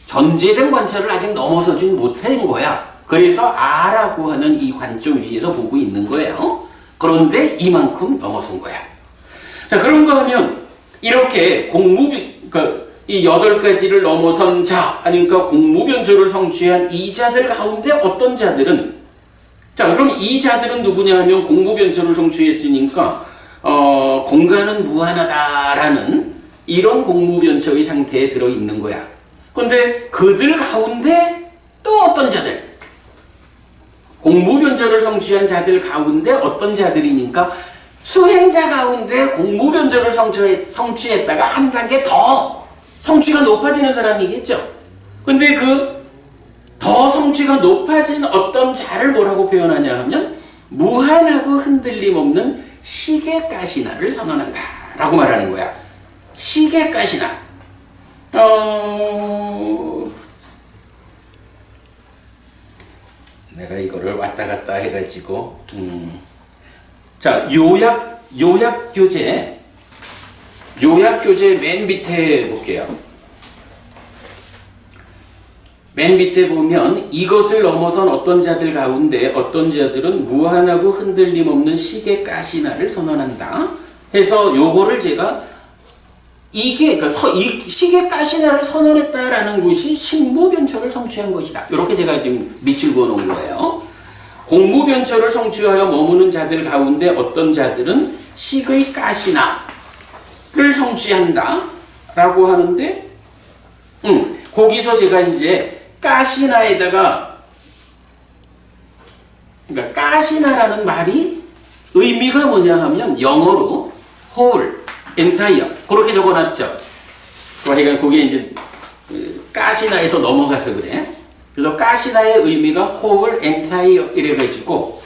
전제된 관찰을 아직 넘어서진 못한 거야. 그래서 아라고 하는 이 관점 위에서 보고 있는 거예요. 그런데 이만큼 넘어선 거야. 자, 그런가 하면 이렇게 그러니까 이 8가지를 넘어선 자, 그러니까 공무변조를 성취한 이 자들 가운데 어떤 자들은, 자, 그럼 이 자들은 누구냐 하면 공무변조를 성취했으니까 공간은 무한하다라는 이런 공무변조의 상태에 들어있는 거야. 근데 그들 가운데 또 어떤 자들, 공무변조를 성취한 자들 가운데 어떤 자들이니까 수행자 가운데 공무변조를 성취했다가 한 단계 더 성취가 높아지는 사람이겠죠. 근데 그 더 성취가 높아진 어떤 자를 뭐라고 표현하냐 하면 무한하고 흔들림 없는 시계가시나를 선언한다 라고 말하는 거야. 시계가시나. 내가 이거를 왔다 갔다 해가지고 자, 요약교재 맨 밑에 볼게요. 맨 밑에 보면 이것을 넘어선 어떤 자들 가운데 어떤 자들은 무한하고 흔들림 없는 시계가시나를 선언한다 해서 요거를 제가 이게 이 시계가시나를 선언했다라는 것이 식무변초를 성취한 것이다. 이렇게 제가 지금 밑줄 그어 놓은 거예요. 공무변초를 성취하여 머무는 자들 가운데 어떤 자들은 식의 가시나를 성취한다 라고 하는데 거기서 제가 이제 가시나에다가, 그러니까 가시나라는 말이 의미가 뭐냐 하면 영어로 whole, entire 그렇게 적어놨죠. 그러니까 그게 이제 가시나에서 넘어가서 그래. 그래서 가시나의 의미가 whole, entire 이래가지고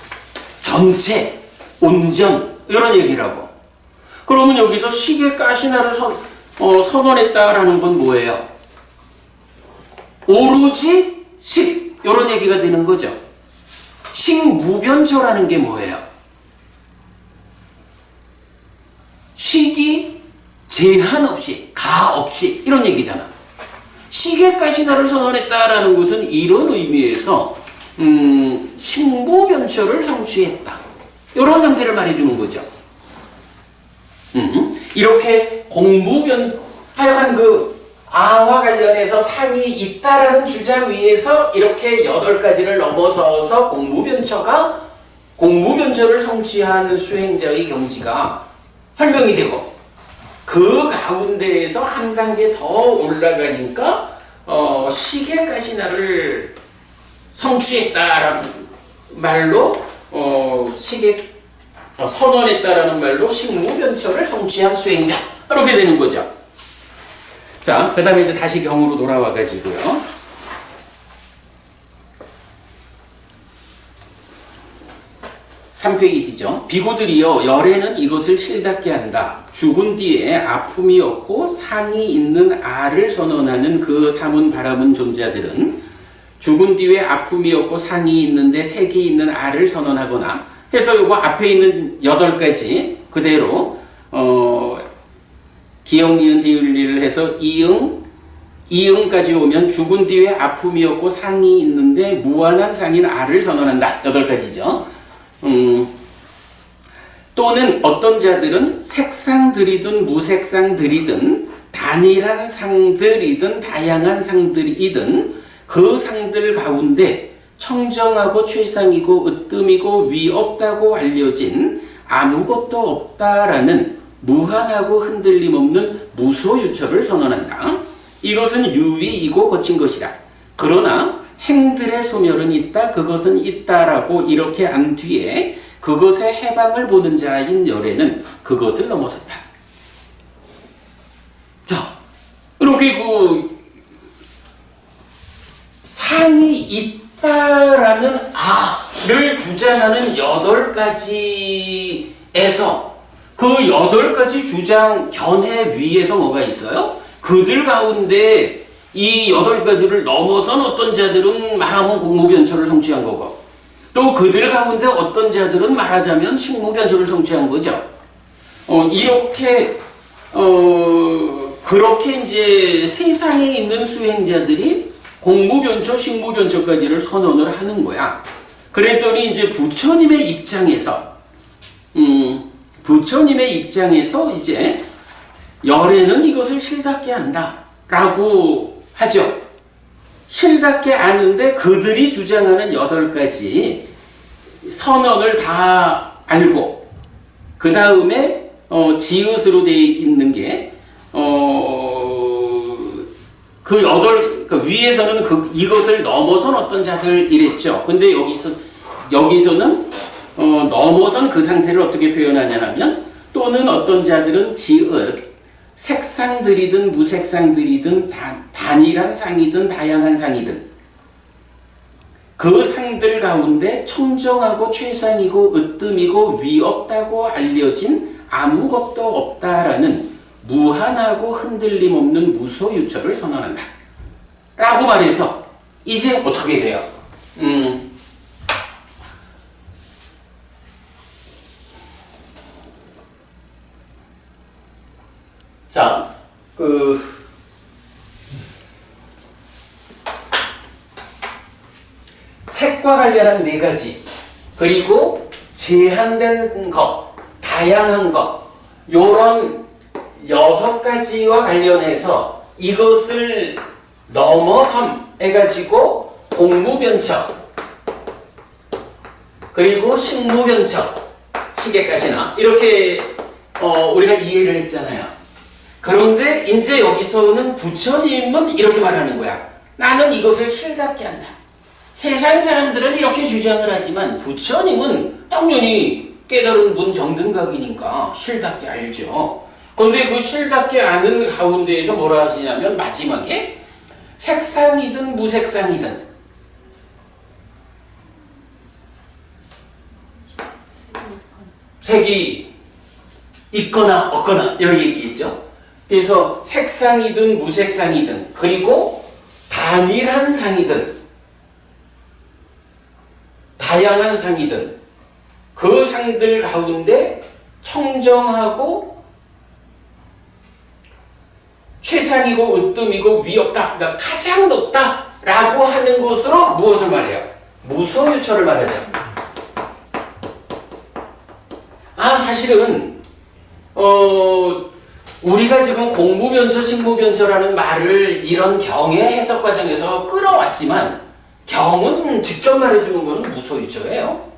전체, 온전 이런 얘기라고. 그러면 여기서 시계 가시나를 선언했다라는 건 뭐예요? 오로지 식 이런 얘기가 되는 거죠. 식무변초라는 게 뭐예요? 식이 제한 없이, 가 없이 이런 얘기잖아. 시계가시나를 선언했다라는 것은 이런 의미에서 식무변초를 성취했다 이런 상태를 말해주는 거죠. 이렇게 하여간 그 아와 관련해서 상이 있다라는 주장 위에서 이렇게 8가지를 넘어서서 공무변초를 성취한 수행자의 경지가 설명이 되고 그 가운데에서 한 단계 더 올라가니까 시계가시나를 성취했다라는 말로 선언했다라는 말로 식무변초를 성취한 수행자 이렇게 되는 거죠. 자, 그 다음에 이제 다시 경으로 돌아와 가지고요. 3페이지죠. 비구들이여 열에는 이것을 실답게 한다. 죽은 뒤에 아픔이 없고 상이 있는 아를 선언하는 그 사문 바라문 존재들은 죽은 뒤에 아픔이 없고 상이 있는데 색이 있는 아를 선언하거나 해서 요거 앞에 있는 8가지 그대로 기역, 니은, 지을리를 해서 이응까지 오면 죽은 뒤에 아픔이 없고 상이 있는데 무한한 상인 아를 선언한다. 8가지죠. 또는 어떤 자들은 색상들이든 무색상들이든 단일한 상들이든 다양한 상들이든 그 상들 가운데 청정하고 최상이고 으뜸이고 위 없다고 알려진 아무것도 없다라는 무한하고 흔들림 없는 무소유처를 선언한다. 이것은 유위이고 거친 것이다. 그러나 행들의 소멸은 있다. 그것은 있다라고 이렇게 안 뒤에 그것의 해방을 보는 자인 열에는 그것을 넘어섰다. 자, 이렇게 상이 있다라는 아를 주장하는 8가지에서 그 8가지 주장 견해 위에서 뭐가 있어요? 그들 가운데 이 8가지를 넘어선 어떤 자들은 말하면 공무변초를 성취한 거고 또 그들 가운데 어떤 자들은 말하자면 식무변초를 성취한 거죠. 이렇게 그렇게 이제 세상에 있는 수행자들이 공무변처, 식무변처까지를 선언을 하는 거야. 그랬더니 이제 부처님의 입장에서 이제 열애는 이것을 실답게 한다라고 하죠. 실답게 아는데 그들이 주장하는 8가지 선언을 다 알고 그 다음에 지읒으로 되어 있는 게 그 위에서는 이것을 넘어선 어떤 자들 이랬죠. 근데 여기서는 넘어선 그 상태를 어떻게 표현하냐면 또는 어떤 자들은 지읒 색상들이든 무색상들이든 단일한 상이든 다양한 상이든 그 상들 가운데 청정하고 최상이고 으뜸이고 위없다고 알려진 아무것도 없다라는 무한하고 흔들림 없는 무소유처를 선언한다 라고 말해서 이제 어떻게 돼요? 자, 색과 관련한 4가지, 그리고 제한된 것, 다양한 것, 요런 6가지와 관련해서 이것을 넘어섬 해가지고 공무변처, 그리고 식무변처, 시계까지나 이렇게 우리가 이해를 했잖아요. 그런데 이제 여기서는 부처님은 이렇게 말하는 거야. 나는 이것을 실답게 한다. 세상 사람들은 이렇게 주장을 하지만 부처님은 당연히 깨달은 분 정등각이니까 실답게 알죠. 그런데 그 실답게 아는 가운데에서 뭐라 하시냐면 마지막에 색상이든 무색상이든 색이 있거나 없거나 이런 얘기겠죠. 그래서 색상이든 무색상이든 그리고 단일한 상이든 다양한 상이든 그 상들 가운데 청정하고 최상이고 으뜸이고 위없다, 그러니까 가장 높다라고 하는 것으로 무엇을 말해요? 무소유처를 말하죠. 사실은 우리가 지금 공무변처, 식무변처라는 말을 이런 경의 해석 과정에서 끌어왔지만 경은 직접 말해주는 것은 무소유처예요.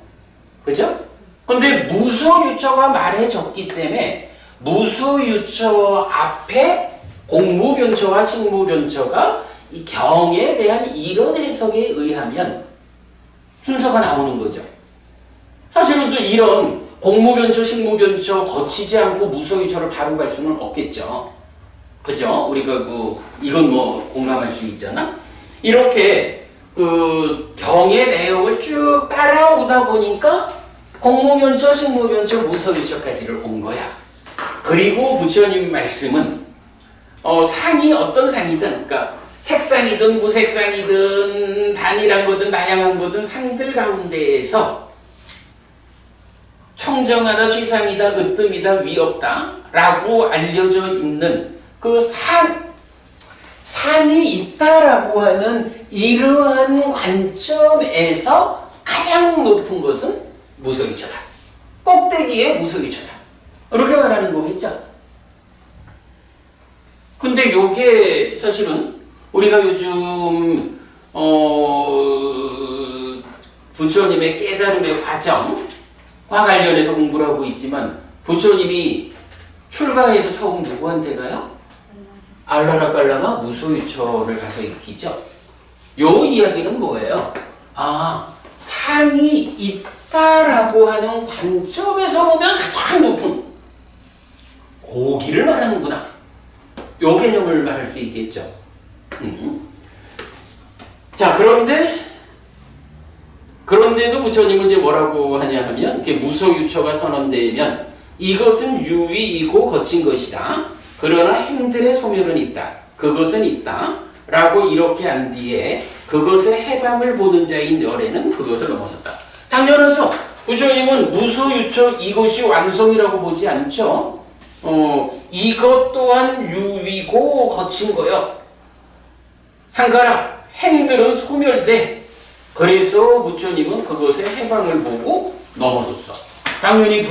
그죠? 근데 무소유처가 말해졌기 때문에 무소유처 앞에 공무변처와 식무변처가 이 경에 대한 이런 해석에 의하면 순서가 나오는 거죠. 사실은 또 이런 공무변처, 식무변처 거치지 않고 무소유처를 바로 갈 수는 없겠죠. 그죠? 우리가 이건 공감할 수 있잖아? 이렇게 경의 내용을 쭉 따라오다 보니까 공무변처, 식무변처, 무소유처까지를 온 거야. 그리고 부처님 말씀은 상이 어떤 상이든, 그러니까 색상이든 무색상이든 단일한 거든 다양한 거든 상들 가운데에서 청정하다, 최상이다, 으뜸이다, 위없다 라고 알려져 있는 그 상이 있다라고 하는 이러한 관점에서 가장 높은 것은 무소유처다. 꼭대기에 무소유처다. 이렇게 말하는 거겠죠. 근데 요게 사실은 우리가 요즘 부처님의 깨달음의 과정과 관련해서 공부를 하고 있지만 부처님이 출가해서 처음 누구한테 가요? 알라라깔라마 무소유처를 가서 익히죠. 요 이야기는 뭐예요? 상이 있다라고 하는 관점에서 보면 가장 높은 고기를 말하는구나. 요 개념을 말할 수 있겠죠. 자, 그런데도 부처님은 이제 뭐라고 하냐 하면, 이렇게 무소유처가 선언되면 이것은 유의이고 거친 것이다. 그러나 행들의 소멸은 있다. 그것은 있다. 라고 이렇게 한 뒤에 그것의 해방을 보는 자인 열애는 그것을 넘어섰다. 당연하죠. 부처님은 무소유처 이것이 완성이라고 보지 않죠. 이것 또한 유위고 거친 거요. 상가라 행들은 소멸돼. 그래서 부처님은 그것의 해방을 보고 넘어섰어. 당연히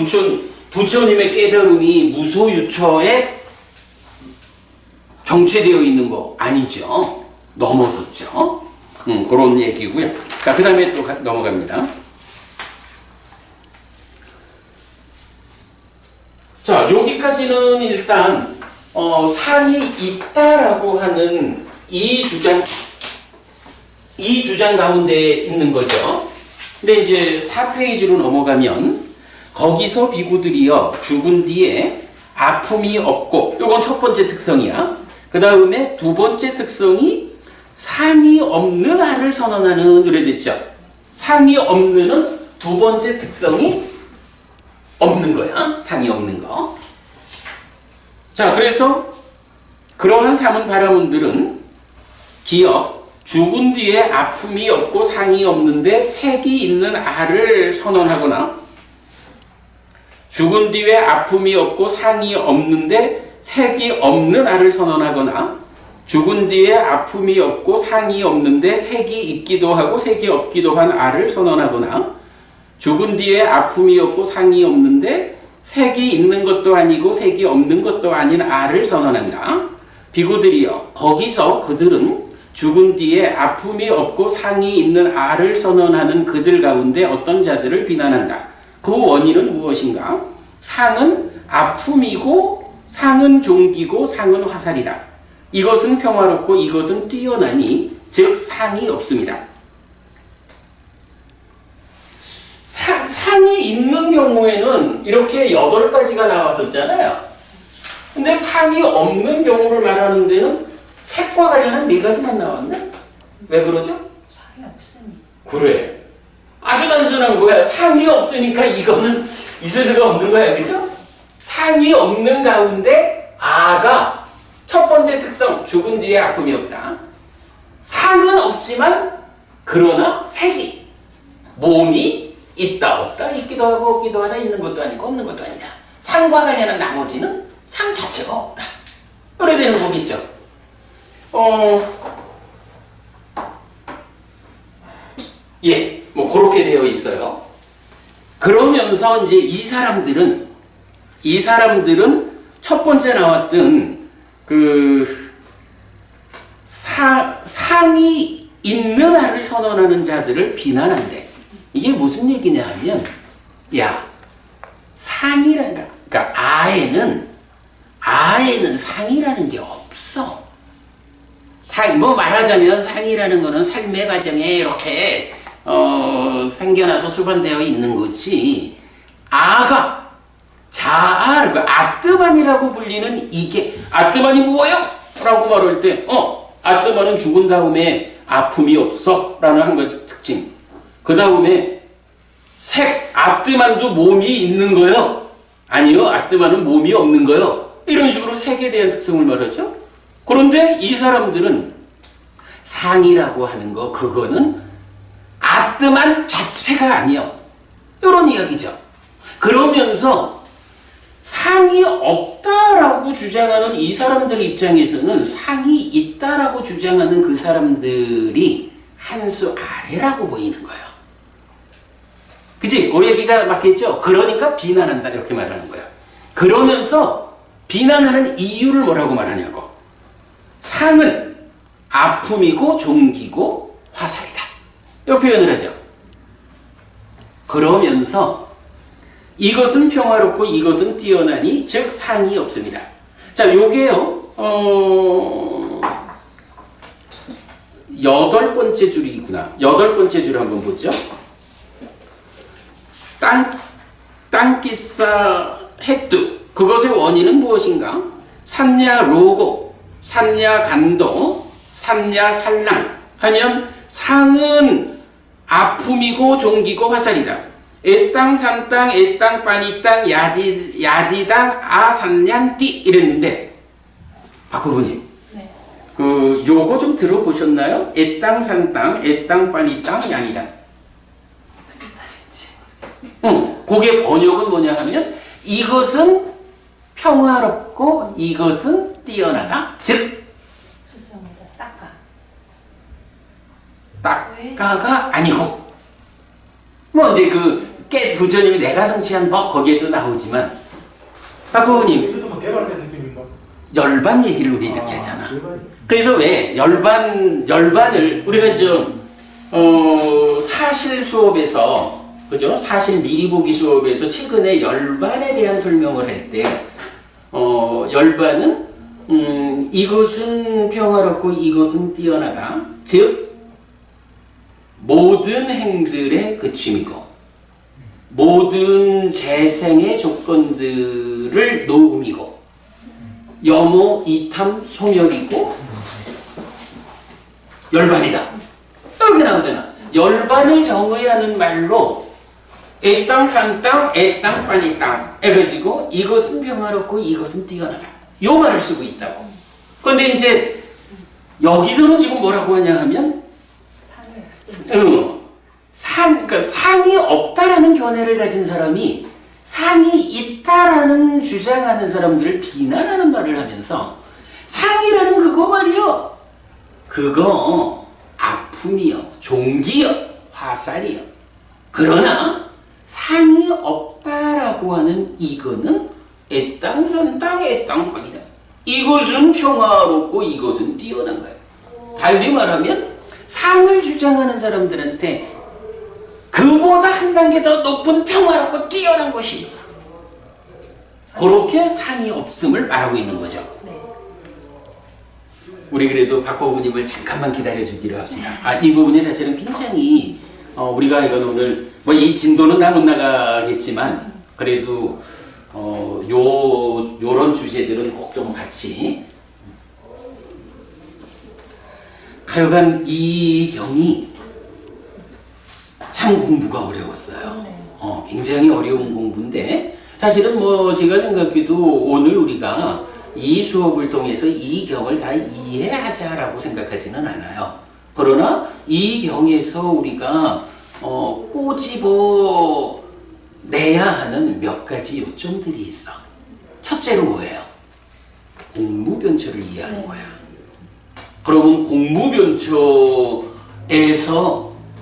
부처님의 깨달음이 무소유처에 정체되어 있는 거 아니죠. 넘어섰죠. 그런 얘기고요. 자, 그 다음에 또 넘어갑니다. 자, 여기까지는 일단 상이 있다라고 하는 이 주장 가운데 있는 거죠. 근데 이제 4페이지로 넘어가면 거기서 비구들이요 죽은 뒤에 아픔이 없고, 요건 첫 번째 특성이야. 그 다음에 두 번째 특성이 상이 없는 하를 선언하는 그랬죠. 상이 없는은 두 번째 특성이 없는 거야. 상이 없는 거. 자, 그래서 그러한 사문 바라문들은 기억, 죽은 뒤에 아픔이 없고 상이 없는데 색이 있는 아를 선언하거나, 죽은 뒤에 아픔이 없고 상이 없는데 색이 없는 아를 선언하거나, 죽은 뒤에 아픔이 없고 상이 없는데 색이 있기도 하고 색이 없기도 한 아를 선언하거나, 죽은 뒤에 아픔이 없고 상이 없는데 색이 있는 것도 아니고 색이 없는 것도 아닌 아를 선언한다. 비구들이여 거기서 그들은 죽은 뒤에 아픔이 없고 상이 있는 아를 선언하는 그들 가운데 어떤 자들을 비난한다. 그 원인은 무엇인가? 상은 아픔이고 상은 종기고 상은 화살이다. 이것은 평화롭고 이것은 뛰어나니 즉 상이 없습니다. 상이 있는 경우에는 이렇게 8가지가 나왔었잖아요. 근데 상이 없는 경우를 말하는 데는 색과 관련한 4가지만 나왔네? 왜 그러죠? 상이 없으니. 그래. 아주 단순한 거야. 상이 없으니까 이거는 있을 수가 없는 거야. 그죠? 상이 없는 가운데 아가 첫 번째 특성, 죽은 뒤에 아픔이 없다. 상은 없지만 그러나 색이, 몸이 있다 없다, 있기도 하고 없기도 하다, 있는 것도 아니고 없는 것도 아니다. 상과 관련한 나머지는 상 자체가 없다. 그래 되는 거겠죠. 예, 뭐 그렇게 되어 있어요. 그러면서 이제 이 사람들은 첫 번째 나왔던 그 상이 있는 아를 선언하는 자들을 비난한대. 이게 무슨 얘기냐 하면, 야, 상이라는, 그러니까 아에는 상이라는 게 없어. 뭐 말하자면 상이라는 거는 삶의 과정에 이렇게 생겨나서 수반되어 있는 거지. 아가 자아, 그 아뜨만이라고 불리는 이게 아뜨만이 뭐예요? 라고 말할 때 아뜨만은 죽은 다음에 아픔이 없어 라는 한 가지 특징. 그 다음에 아뜨만도 몸이 있는 거요? 아니요, 아뜨만은 몸이 없는 거요. 이런 식으로 색에 대한 특성을 말하죠. 그런데 이 사람들은 상이라고 하는 거, 그거는 아뜨만 자체가 아니요. 이런 이야기죠. 그러면서 상이 없다라고 주장하는 이 사람들 입장에서는 상이 있다라고 주장하는 그 사람들이 한 수 아래라고 보이는 거예요. 그치? 그 얘기가 맞겠죠? 그러니까 비난한다 이렇게 말하는 거예요. 그러면서 비난하는 이유를 뭐라고 말하냐고. 상은 아픔이고 종기고 화살이다. 이 표현을 하죠. 그러면서 이것은 평화롭고 이것은 뛰어나니 즉 상이 없습니다. 자, 요게요. 8번째 줄이구나. 8번째 줄 한번 보죠. 땅기싸 핵두. 그것의 원인은 무엇인가? 산야 로고, 산야 간도, 산야 살랑 하면 상은 아픔이고 종기고 화살이다. 애땅 산땅 애땅 빠니땅 야디당 아산냥띠 이랬는데 박구부님, 네. 요거 좀 들어보셨나요? 애땅 산땅 애땅 빠니땅 양이당. 무슨 말인지. 그게 번역은 뭐냐 하면 이것은 평화롭고 이것은 뛰어나다. 즉 수성이다. 닦아가 아니고 뭐 이제 깨 부처님이 내가 성취한 법 거기에서 나오지만 박구님 이것도 뭐 개발된 느낌인가? 열반 얘기를 우리 이렇게 하잖아. 열반이. 그래서 왜 열반을 우리가 이제 사실 수업에서 그죠? 사실 미리 보기 수업에서 최근에 열반에 대한 설명을 할 때 열반은 이것은 평화롭고 이것은 뛰어나다. 즉 모든 행들의 그침이고 모든 재생의 조건들을 놓음이고 염호, 이탐, 소멸이고 열반이다. 이렇게 나오잖아. 열반을 정의하는 말로 애땅, 산땅, 애땅, 빠니땅 해가지고 이것은 평화롭고 이것은 뛰어나다. 요 말을 쓰고 있다고. 그런데 이제 여기서는 지금 뭐라고 하냐 하면 그러니까 상이 없다라는 견해를 가진 사람이 상이 있다라는 주장하는 사람들을 비난하는 말을 하면서 상이라는 그거 말이요. 그거 아픔이요. 종기요. 화살이요. 그러나 상이 없다라고 하는 이거는 애땅선땅 애땅판이다. 이것은 평화롭고 이것은 뛰어난 거예요. 달리 말하면 상을 주장하는 사람들한테 그보다 한 단계 더 높은 평화롭고 뛰어난 것이 있어. 그렇게 상이 없음을 말하고 있는 거죠. 우리 그래도 박보부님을 잠깐만 기다려주기로 합시다. 이 부분이 사실은 굉장히 우리가 이건 오늘 뭐 이 진도는 다 못 나가겠지만 그래도 요런 주제들은 꼭 좀 같이 하여간 이 경이 참 공부가 어려웠어요. 굉장히 어려운 공부인데 사실은 뭐 제가 생각해도 오늘 우리가 이 수업을 통해서 이 경을 다 이해하자라고 생각하지는 않아요. 그러나 이 경에서 우리가 꼬집어 내야 하는 몇 가지 요점들이 있어. 첫째로 뭐예요? 공무변초를 이해하는 거야. 그러면 공무변초에서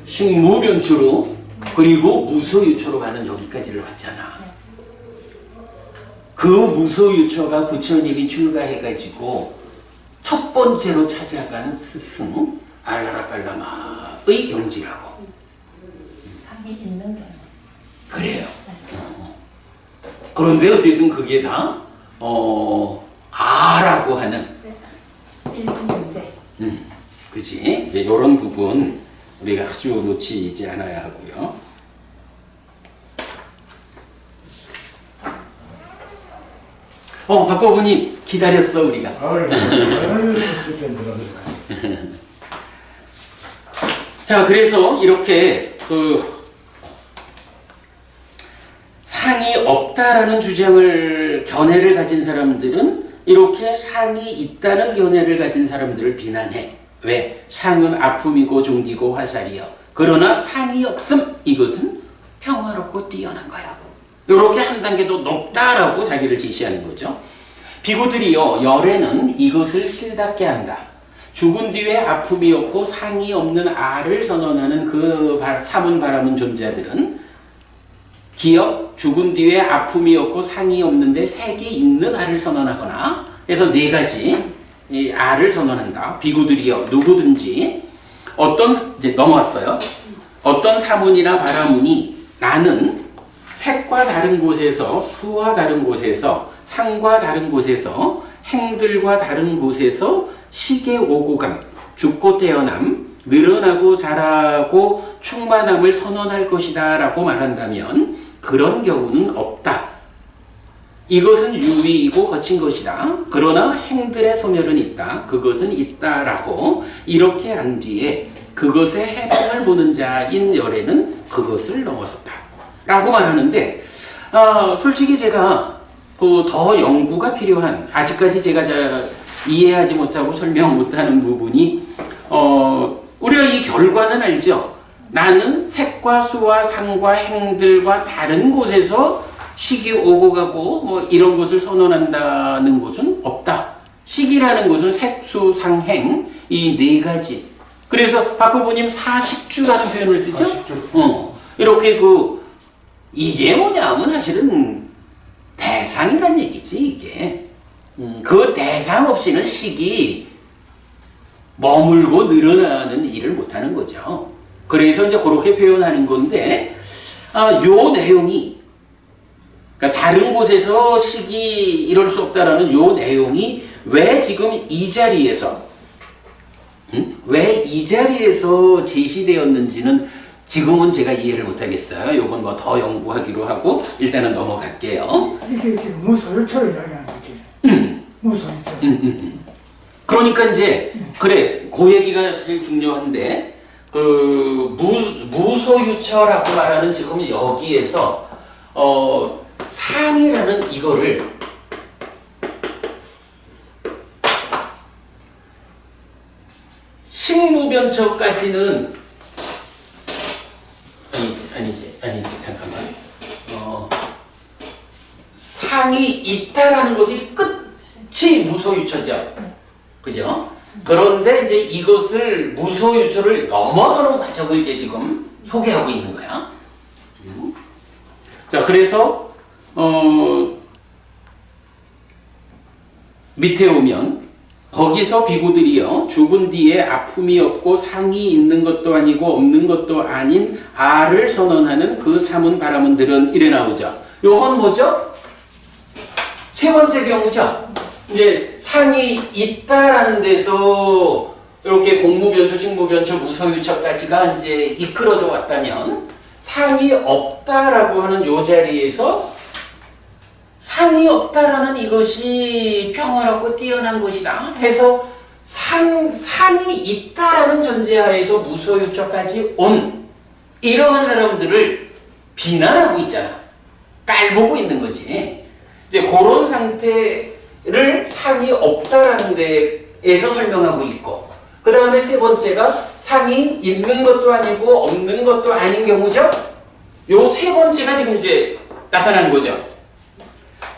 식무변초로 그리고 무소유초로 가는 여기까지를 왔잖아. 그 무소유초가 부처님이 출가해가지고 첫 번째로 찾아간 스승 알라라팔라마의 경지라고. 상이 있는 게 그래요. 그런데 어쨌든 그게 다 아라고 하는 일본 문제. 그지? 이제 이런 부분 우리가 아주 놓치지 않아야 하고요. 박보부님 기다렸어 우리가. 자, 그래서 이렇게 상이 없다라는 주장을 견해를 가진 사람들은 이렇게 상이 있다는 견해를 가진 사람들을 비난해. 왜? 상은 아픔이고 종기고 화살이요. 그러나 상이 없음 이것은 평화롭고 뛰어난 거야. 이렇게 한 단계 더 높다라고 자기를 제시하는 거죠. 비구들이요 열에는 이것을 실답게 한다. 죽은 뒤에 아픔이 없고 상이 없는 아를 선언하는 그 사문 바라문 존재들은 기억 죽은 뒤에 아픔이 없고 상이 없는데 색이 있는 아를 선언하거나 해서 네 가지 이 아를 선언한다. 비구들이요 누구든지 이제 넘어왔어요. 어떤 사문이나 바라문이 나는 색과 다른 곳에서 수와 다른 곳에서 상과 다른 곳에서 행들과 다른 곳에서 시계 오고감 죽고 태어남 늘어나고 자라고 충만함을 선언할 것이다 라고 말한다면 그런 경우는 없다. 이것은 유의이고 거친 것이다. 그러나 행들의 소멸은 있다. 그것은 있다라고 이렇게 한 뒤에 그것의 해방을 보는 자인 열애는 그것을 넘어섰다 라고 말하는데 솔직히 제가 더 연구가 필요한 아직까지 제가 잘 이해하지 못하고 설명 못하는 부분이 우리가 이 결과는 알죠. 나는 색과 수와 상과 행들과 다른 곳에서 식이 오고 가고 뭐 이런 것을 선언한다는 것은 없다. 식이라는 것은 색수상행 이 네 가지. 그래서 박 후보님 사식주라는 표현을 쓰죠. 사식주. 이렇게 이게 뭐냐면 사실은 대상이란 얘기지 이게. 그 대상 없이는 식이 머물고 늘어나는 일을 못하는 거죠. 그래서 이제 그렇게 표현하는 건데, 요 내용이, 그러니까 다른 곳에서 식이 이럴 수 없다라는 요 내용이 왜 지금 이 자리에서, 왜 이 자리에서 제시되었는지는 지금은 제가 이해를 못하겠어요. 요건 뭐 더 연구하기로 하고 일단은 넘어갈게요. 이게 무소유처를 이야기하는 거지. 무소유처. 그러니까 이제 그래 그 얘기가 사실 중요한데 무소유처라고 말하는 지금 여기에서 상이라는 이거를 식무변처까지는 아니지 잠깐만 상이 있다라는 것이 끝이 무소유처죠. 그죠? 그런데 이제 이것을 무소유처를 넘어서는 과정을 이제 지금 소개하고 있는 거야. 자, 그래서 밑에 오면 거기서 비구들이여 죽은 뒤에 아픔이 없고 상이 있는 것도 아니고 없는 것도 아닌 아를 선언하는 그 삼은 바라문들은 이래 나오죠. 요건 뭐죠? 세 번째 경우죠. 이제 상이 있다라는 데서 이렇게 공무변처, 식무변처, 무소유처까지가 이제 이끌어져 왔다면 상이 없다라고 하는 요 자리에서 상이 없다라는 이것이 평화롭고 뛰어난 것이다 해서 상이 있다라는 전제하에서 무소유처까지 온 이러한 사람들을 비난하고 있잖아. 깔보고 있는 거지. 이제 그런 상태를 상이 없다라는 데에서 설명하고 있고, 그 다음에 세 번째가 상이 있는 것도 아니고 없는 것도 아닌 경우죠. 요 세 번째가 지금 이제 나타나는 거죠.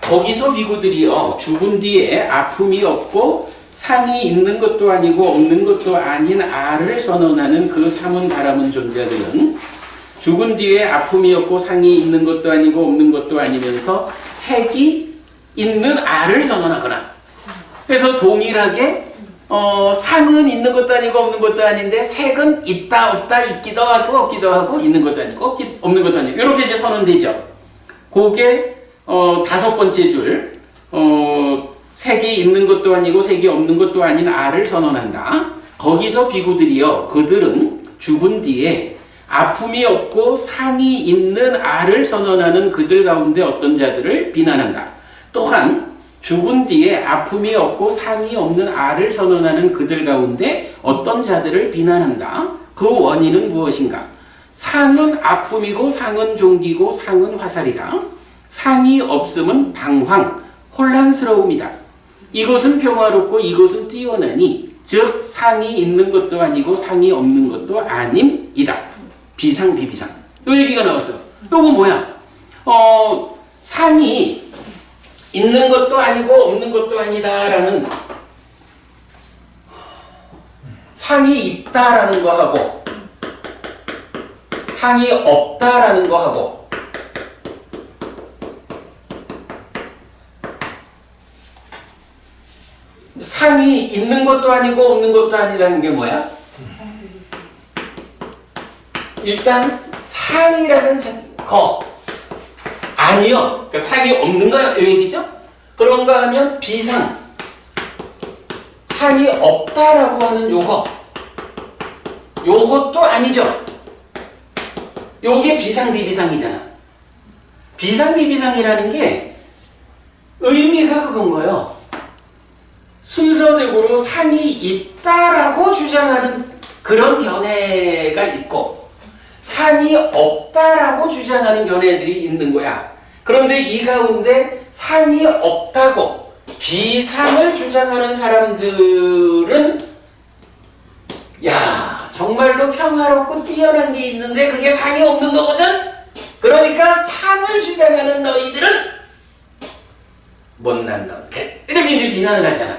거기서 비구들이요 죽은 뒤에 아픔이 없고 상이 있는 것도 아니고 없는 것도 아닌 아를 선언하는 그 삼은 바라문 존재들은 죽은 뒤에 아픔이 없고 상이 있는 것도 아니고 없는 것도 아니면서 색이 있는 아를 선언하거나, 그래서 동일하게 상은 있는 것도 아니고 없는 것도 아닌데 색은 있다 없다 있기도 하고 없기도 하고 있는 것도 아니고 없는 것도 아니고 이렇게 이제 선언되죠. 그게 다섯 번째 줄 색이 있는 것도 아니고 색이 없는 것도 아닌 아를 선언한다. 거기서 비구들이여 그들은 죽은 뒤에 아픔이 없고 상이 있는 아를 선언하는 그들 가운데 어떤 자들을 비난한다. 또한 죽은 뒤에 아픔이 없고 상이 없는 아를 선언하는 그들 가운데 어떤 자들을 비난한다. 그 원인은 무엇인가? 상은 아픔이고 상은 종기고 상은 화살이다. 상이 없음은 방황, 혼란스러움이다. 이것은 평화롭고 이것은 뛰어나니 즉 상이 있는 것도 아니고 상이 없는 것도 아님이다. 비상 비비상. 요 얘기가 나왔어요. 요거 뭐야? 상이 있는 것도 아니고 없는 것도 아니다라는, 상이 있다라는 거하고 상이 없다라는 거하고 상이 있는 것도 아니고 없는 것도 아니라는 게 뭐야? 일단 상이라는 거 아니요. 그러니까 상이 없는 거야 이 얘기죠? 그런가 하면 비상, 상이 없다라고 하는 요것도 아니죠. 요게 비상비비상이잖아. 비상비비상이라는 게 의미가 그건 거예요. 순서대로 상이 있다라고 주장하는 그런 견해가 있고 상이 없다라고 주장하는 견해들이 있는 거야. 그런데 이 가운데 상이 없다고 비상을 주장하는 사람들은 정말로 평화롭고 뛰어난 게 있는데 그게 상이 없는 거거든? 그러니까 상을 주장하는 너희들은 못난 놈들 이렇게 이제 비난을 하잖아.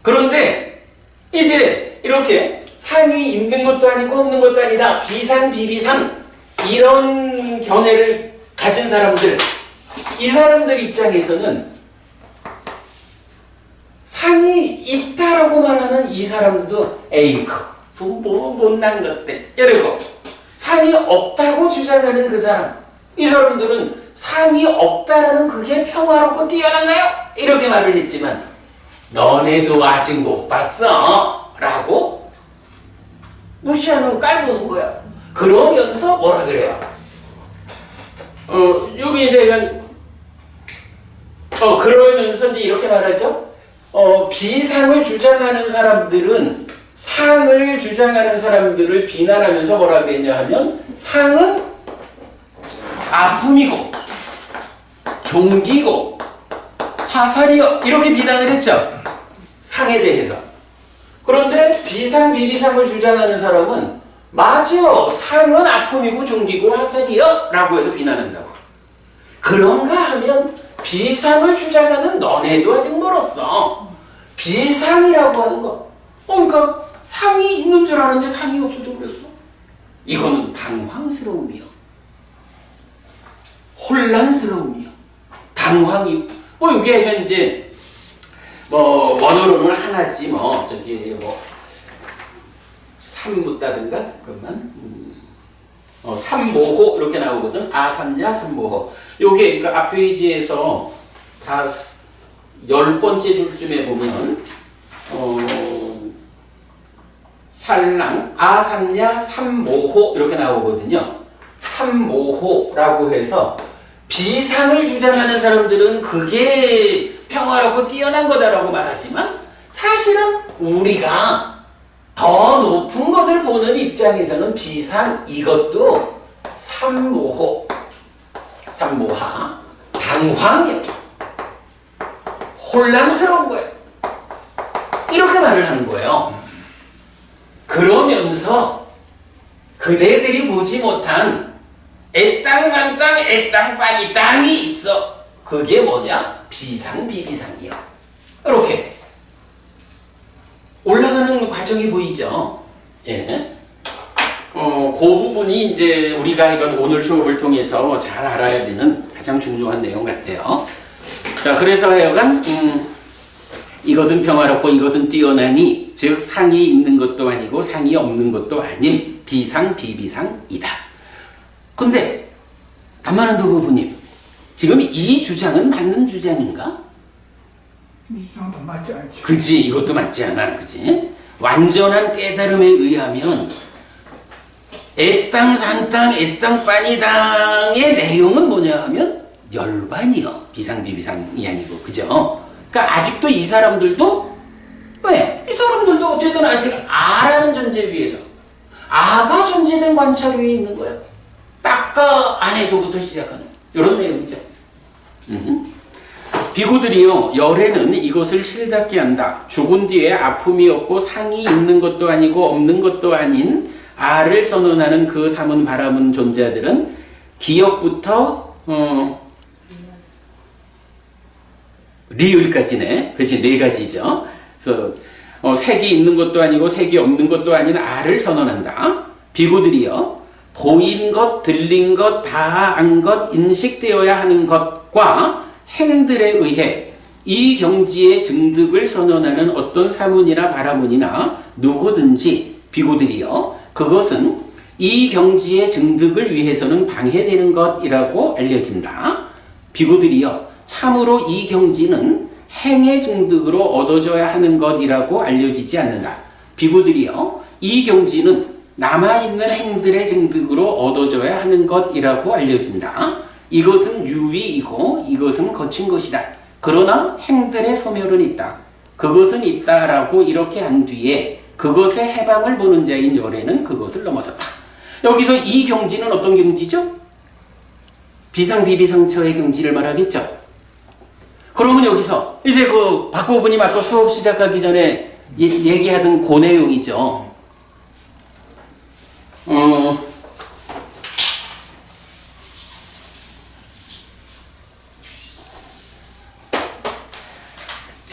그런데 이제 이렇게 상이 있는 것도 아니고 없는 것도 아니다. 비상 비비상 이런 견해를 가진 사람들, 이 사람들 입장에서는 상이 있다라고 말하는 이 사람도 에이구 뭐 못난 것들 이러고, 상이 없다고 주장하는 그 사람, 이 사람들은 상이 없다라는 그게 평화롭고 뛰어난가요? 이렇게 말을 했지만 너네도 아직 못 봤어 라고 무시하는, 깔보는 거야. 그러면서 뭐라 그래요? 여기 이제 이건 그러면서 이제 이렇게 말하죠. 비상을 주장하는 사람들은 상을 주장하는 사람들을 비난하면서 뭐라 그랬냐 하면 상은 아픔이고 종기고 화살이요 이렇게 비난을 했죠. 상에 대해서. 그런데 비상 비비상을 주장하는 사람은 맞아요. 상은 아픔이고 종기고 화살이요 라고 해서 비난한다고. 그런가 하면 비상을 주장하는 너네도 아직 멀었어. 비상이라고 하는 거. 그러니까 상이 있는 줄 아는데 상이 없어져 버렸어. 이거는 당황스러움이요. 혼란스러움이요. 당황이. 이게 이제 원어로는 하나지 저기 삼묻다든가 잠깐만. 삼모호 이렇게 나오거든. 아삼야 삼모호. 요게 그 앞페이지에서 다 10번째 줄쯤에 보면 살랑 아삼야 삼모호 이렇게 나오거든요. 삼모호라고 해서 비상을 주장하는 사람들은 그게 평화롭고 뛰어난 거다라고 말하지만 사실은 우리가 더 높은 것을 보는 입장에서는 비상 이것도 삼모호, 삼모하, 당황이요. 혼란스러운 거예요. 이렇게 말을 하는 거예요. 그러면서 그대들이 보지 못한 애땅산땅 애땅빠니 땅이 있어. 그게 뭐냐? 비상비비상이요. 이렇게 올라가는 과정이 보이죠? 예. 그 부분이 이제 우리가 이건 오늘 수업을 통해서 잘 알아야 되는 가장 중요한 내용 같아요. 자, 그래서 하여간 이것은 평화롭고 이것은 뛰어나니, 즉 상이 있는 것도 아니고 상이 없는 것도 아닌 비상 비비상이다. 근데 담마난도 부부님, 지금 이 주장은 맞는 주장인가? 이 주장도 맞지 않죠. 그지, 이것도 맞지 않아, 그지? 완전한 깨달음에 의하면 애땅 산땅 애땅 빠니땅의 내용은 뭐냐 하면 열반이요. 비상비비상이 아니고, 그죠? 그러니까 아직도 이 사람들도 왜? 이 사람들도 어쨌든 아직 아라는 존재 위에서, 아가 존재된 관찰 위에 있는 거예요. 딱가 안에서부터 시작하는 이런 내용이죠. 비구들이요, 열에는 이것을 실답게 한다. 죽은 뒤에 아픔이 없고 상이 있는 것도 아니고 없는 것도 아닌 아를 선언하는 그 삼은 바라문 존재들은 기역부터 리을까지네. 그렇지, 네 가지죠. 그래서 색이 있는 것도 아니고 색이 없는 것도 아닌 아를 선언한다. 비구들이요, 보인 것, 들린 것, 다한 것, 인식되어야 하는 것과 행들에 의해 이 경지의 증득을 선언하는 어떤 사문이나 바라문이나 누구든지 비구들이요, 그것은 이 경지의 증득을 위해서는 방해되는 것이라고 알려진다. 비구들이요, 참으로 이 경지는 행의 증득으로 얻어져야 하는 것이라고 알려지지 않는다. 비구들이요, 이 경지는 남아있는 행들의 증득으로 얻어져야 하는 것이라고 알려진다. 이것은 유위이고 이것은 거친 것이다. 그러나 행들의 소멸은 있다. 그것은 있다라고 이렇게 한 뒤에 그것의 해방을 보는 자인 열애는 그것을 넘어섰다. 여기서 이 경지는 어떤 경지죠? 비상비비상처의 경지를 말하겠죠. 그러면 여기서 이제 그 박보부님 아까 수업 시작하기 전에 얘기하던 그 내용이죠.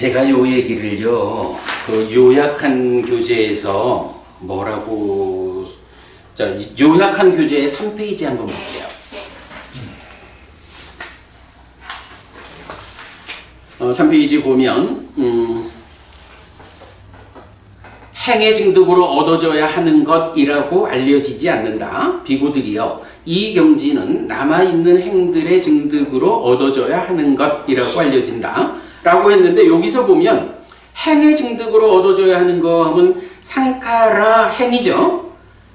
제가 요 얘기를요, 그 요약한 교재에서 뭐라고, 자, 요약한 교재의 3페이지 한번 볼게요. 3페이지 보면, 행의 증득으로 얻어져야 하는 것이라고 알려지지 않는다. 비구들이여, 이 경지는 남아있는 행들의 증득으로 얻어져야 하는 것이라고 알려진다. 라고 했는데, 여기서 보면 행의 증득으로 얻어져야 하는 거 하면 상카라 행이죠.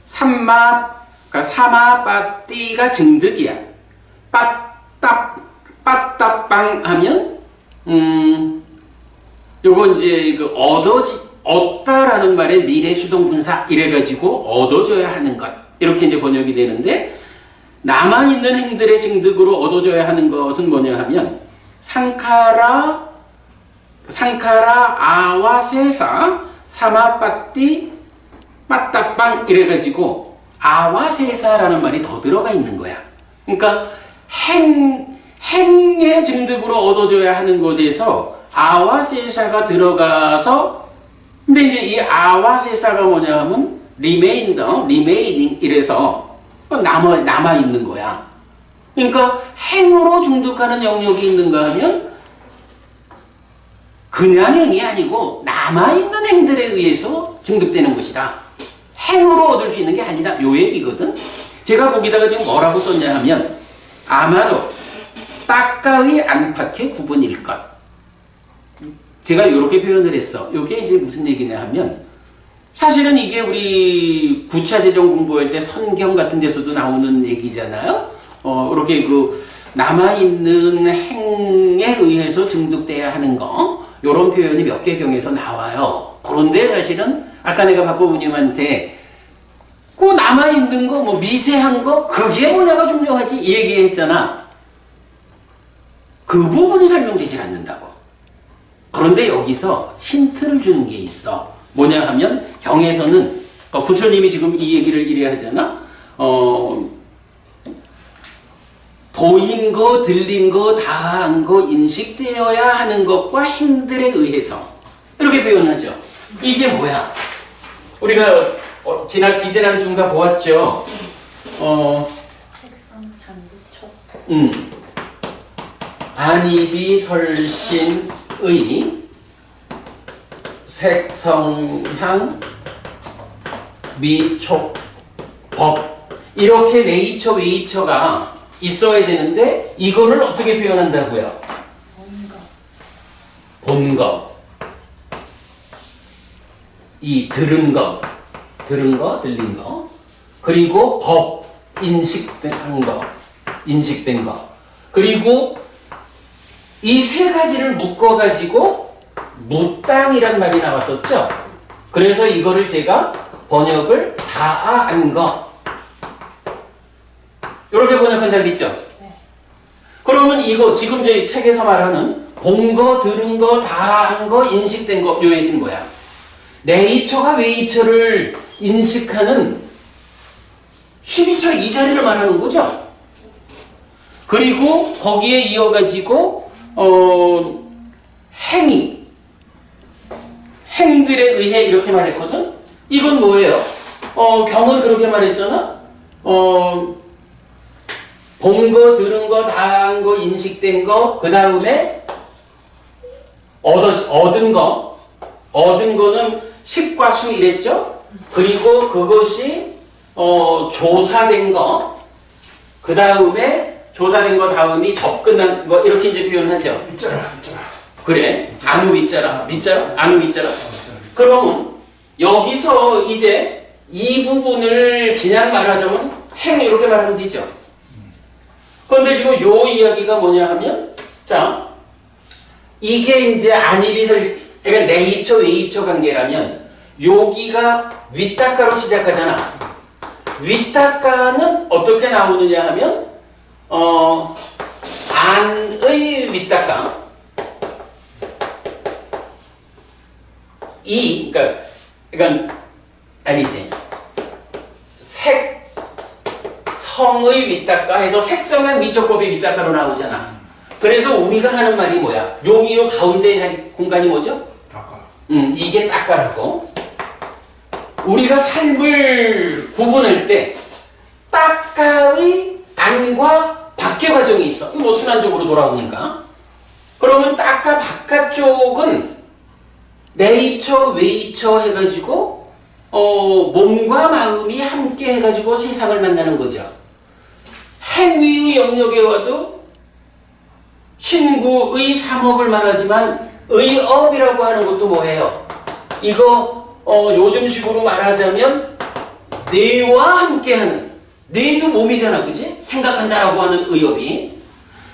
그러니까 사마빠띠가 증득이야. 빠따빵 하면 요거 이제 그 얻다라는 말에 미래 수동분사 이래가지고 얻어져야 하는 것 이렇게 이제 번역이 되는데, 남아있는 행들의 증득으로 얻어져야 하는 것은 뭐냐 하면 상카라 아와 세사 사마빠띠 빠따빵 이래가지고 아와 세사라는 말이 더 들어가 있는 거야. 그러니까 행의 증득으로 얻어져야 하는 곳에서 아와 세사가 들어가서, 근데 이제 이 아와 세사가 뭐냐 하면 remaining 이래서 남아 있는 거야. 그러니까 행으로 중독하는 영역이 있는가 하면 그냥 행이 아니고 남아있는 행들에 의해서 중독되는 것이다. 행으로 얻을 수 있는 게 아니다. 요 얘기거든. 제가 거기다가 지금 뭐라고 썼냐 하면 아마도 따까의 안팎의 구분일 것. 제가 이렇게 표현을 했어. 이게 이제 무슨 얘기냐 하면, 사실은 이게 우리 9차 재정 공부할 때 선경 같은 데서도 나오는 얘기잖아요. 이렇게 그 남아있는 행에 의해서 증득돼야 하는 거, 이런 표현이 몇 개 경에서 나와요. 그런데 사실은 아까 내가 박보부님한테 그 남아있는 거, 뭐 미세한 거, 그게 뭐냐가 중요하지 이 얘기했잖아. 그 부분이 설명되질 않는다고. 그런데 여기서 힌트를 주는 게 있어. 뭐냐 하면 경에서는 부처님이 지금 이 얘기를 이래 하잖아. 보인 거, 들린 거, 다한 거, 인식되어야 하는 것과 행들에 의해서 이렇게 표현하죠. 이게 뭐야? 우리가 지난 중가 보았죠. 색성 향초. 안입이 설신의 색성향 미촉법, 이렇게 네이처 웨이처가 있어야 되는데 이거를 어떻게 표현한다고요? 본 것, 이 들은 것, 들린 거, 그리고 법, 인식된 거, 그리고 이 세 가지를 묶어가지고 무땅이란 말이 나왔었죠. 그래서 이거를 제가 번역을 다한 거, 이렇게 번역한다 그랬죠. 네. 그러면 이거 지금 저희 책에서 말하는 본 거, 들은 거, 다한 거, 인식된 거, 요 얘기는 뭐야? 네이처가 웨이처를 인식하는 12차 이 자리를 말하는 거죠. 그리고 거기에 이어가지고 행들에 의해 이렇게 말했거든. 이건 뭐예요? 경은 그렇게 말했잖아. 본 거, 들은 거, 다한 거, 인식된 거, 그 다음에 얻은 거는 식과 수 이랬죠. 그리고 그것이 조사된 거, 그 다음에 조사된 거 다음이 접근한 거, 이렇게 이제 표현하죠. 있잖아. 그래, 안우 있잖아, 밑자라, 안우 있잖아. 그러면 여기서 이제 이 부분을 그냥 말하자면 행 이렇게 말하면 되죠. 그런데 지금 요 이야기가 뭐냐 하면, 자, 이게 이제 안입이설, 그러니까 네이처 웨이처 관계라면 여기가 윗닦아로 시작하잖아. 윗닦아는 어떻게 나오느냐 하면 안의 윗닦아, 그러니까 아니지, 색성의 윗닦아 해서 색성한 미적법의 윗닦아로 나오잖아. 그래서 우리가 하는 말이 뭐야? 여기 요 가운데 자리 공간이 뭐죠? 닦아. 이게 닦아라고. 우리가 삶을 구분할 때 닦아의 안과 밖의 과정이 있어. 뭐 순환적으로 돌아오니까. 그러면 닦아 바깥쪽은 네이처, 웨이처 해가지고 몸과 마음이 함께 해가지고 세상을 만나는 거죠. 행위의 영역에 와도 신구의 삼업을 말하지만 의업이라고 하는 것도 뭐예요? 이거 요즘식으로 말하자면 뇌와 함께하는, 뇌도 몸이잖아, 그지? 생각한다라고 하는 의업이.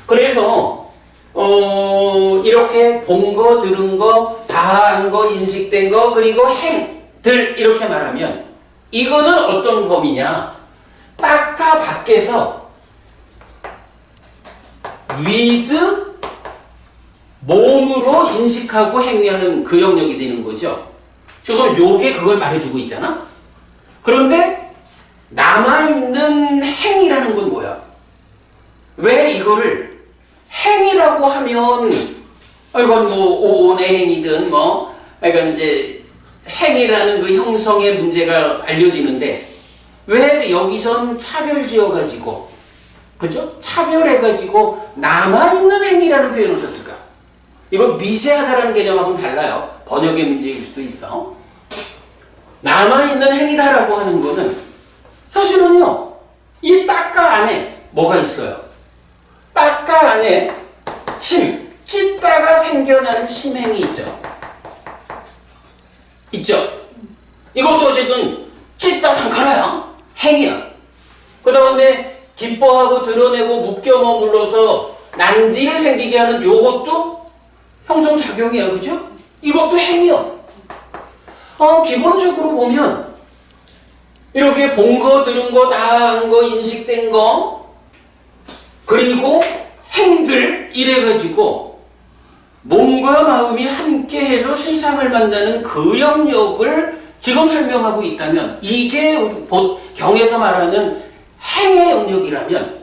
그래서 이렇게 본 거, 들은 거, 다한 거, 인식된 거, 그리고 행들 이렇게 말하면 이거는 어떤 범위냐? 닦아 밖에서 위드 몸으로 인식하고 행위하는 그 영역이 되는 거죠. 지금 요게 그걸 말해주고 있잖아. 그런데 남아있는 행위라는 건 뭐야? 왜 이거를 행위라고 하면 이건 뭐 오온의 행위든 뭐 이건 이제 행위라는 그 형성의 문제가 알려지는데 왜 여기선 차별 지어가지고 그죠? 차별해가지고 남아있는 행위라는 표현을 썼을까? 이건 미세하다라는 개념하고는 달라요. 번역의 문제일 수도 있어. 남아있는 행위다라고 하는 것은 사실은요, 이 닦아 안에 뭐가 있어요? 닦아 안에 찢다가 생겨나는 심행이 있죠. 있죠? 이것도 어쨌든 찢다 상카라야. 행위야. 그 다음에 기뻐하고 드러내고 묶여 머물러서 난디를 생기게 하는 요것도 형성작용이야. 그죠? 이것도 행위야. 기본적으로 보면 이렇게 본 거, 들은 거, 다 한 거, 인식된 거 그리고 행들 이래가지고 몸과 마음이 함께해서 세상을 만나는 그 영역을 지금 설명하고 있다면 이게 우리 경에서 말하는 행의 영역이라면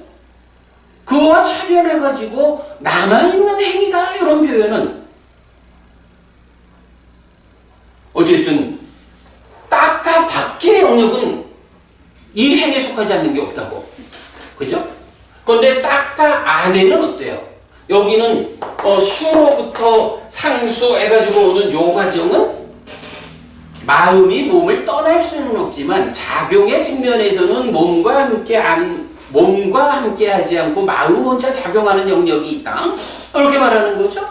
그와 차별해가지고 남아있는 행위다 이런 표현은 어쨌든 닦아 밖의 영역은 이 행에 속하지 않는 게 없다고. 그죠? 그런데 닦아 안에는 어때요? 여기는 수로부터 상수 해가지고 오는 요 과정은 마음이 몸을 떠날 수는 없지만 작용의 측면에서는 몸과 함께 하지 않고 마음 혼자 작용하는 영역이 있다. 이렇게 말하는 거죠.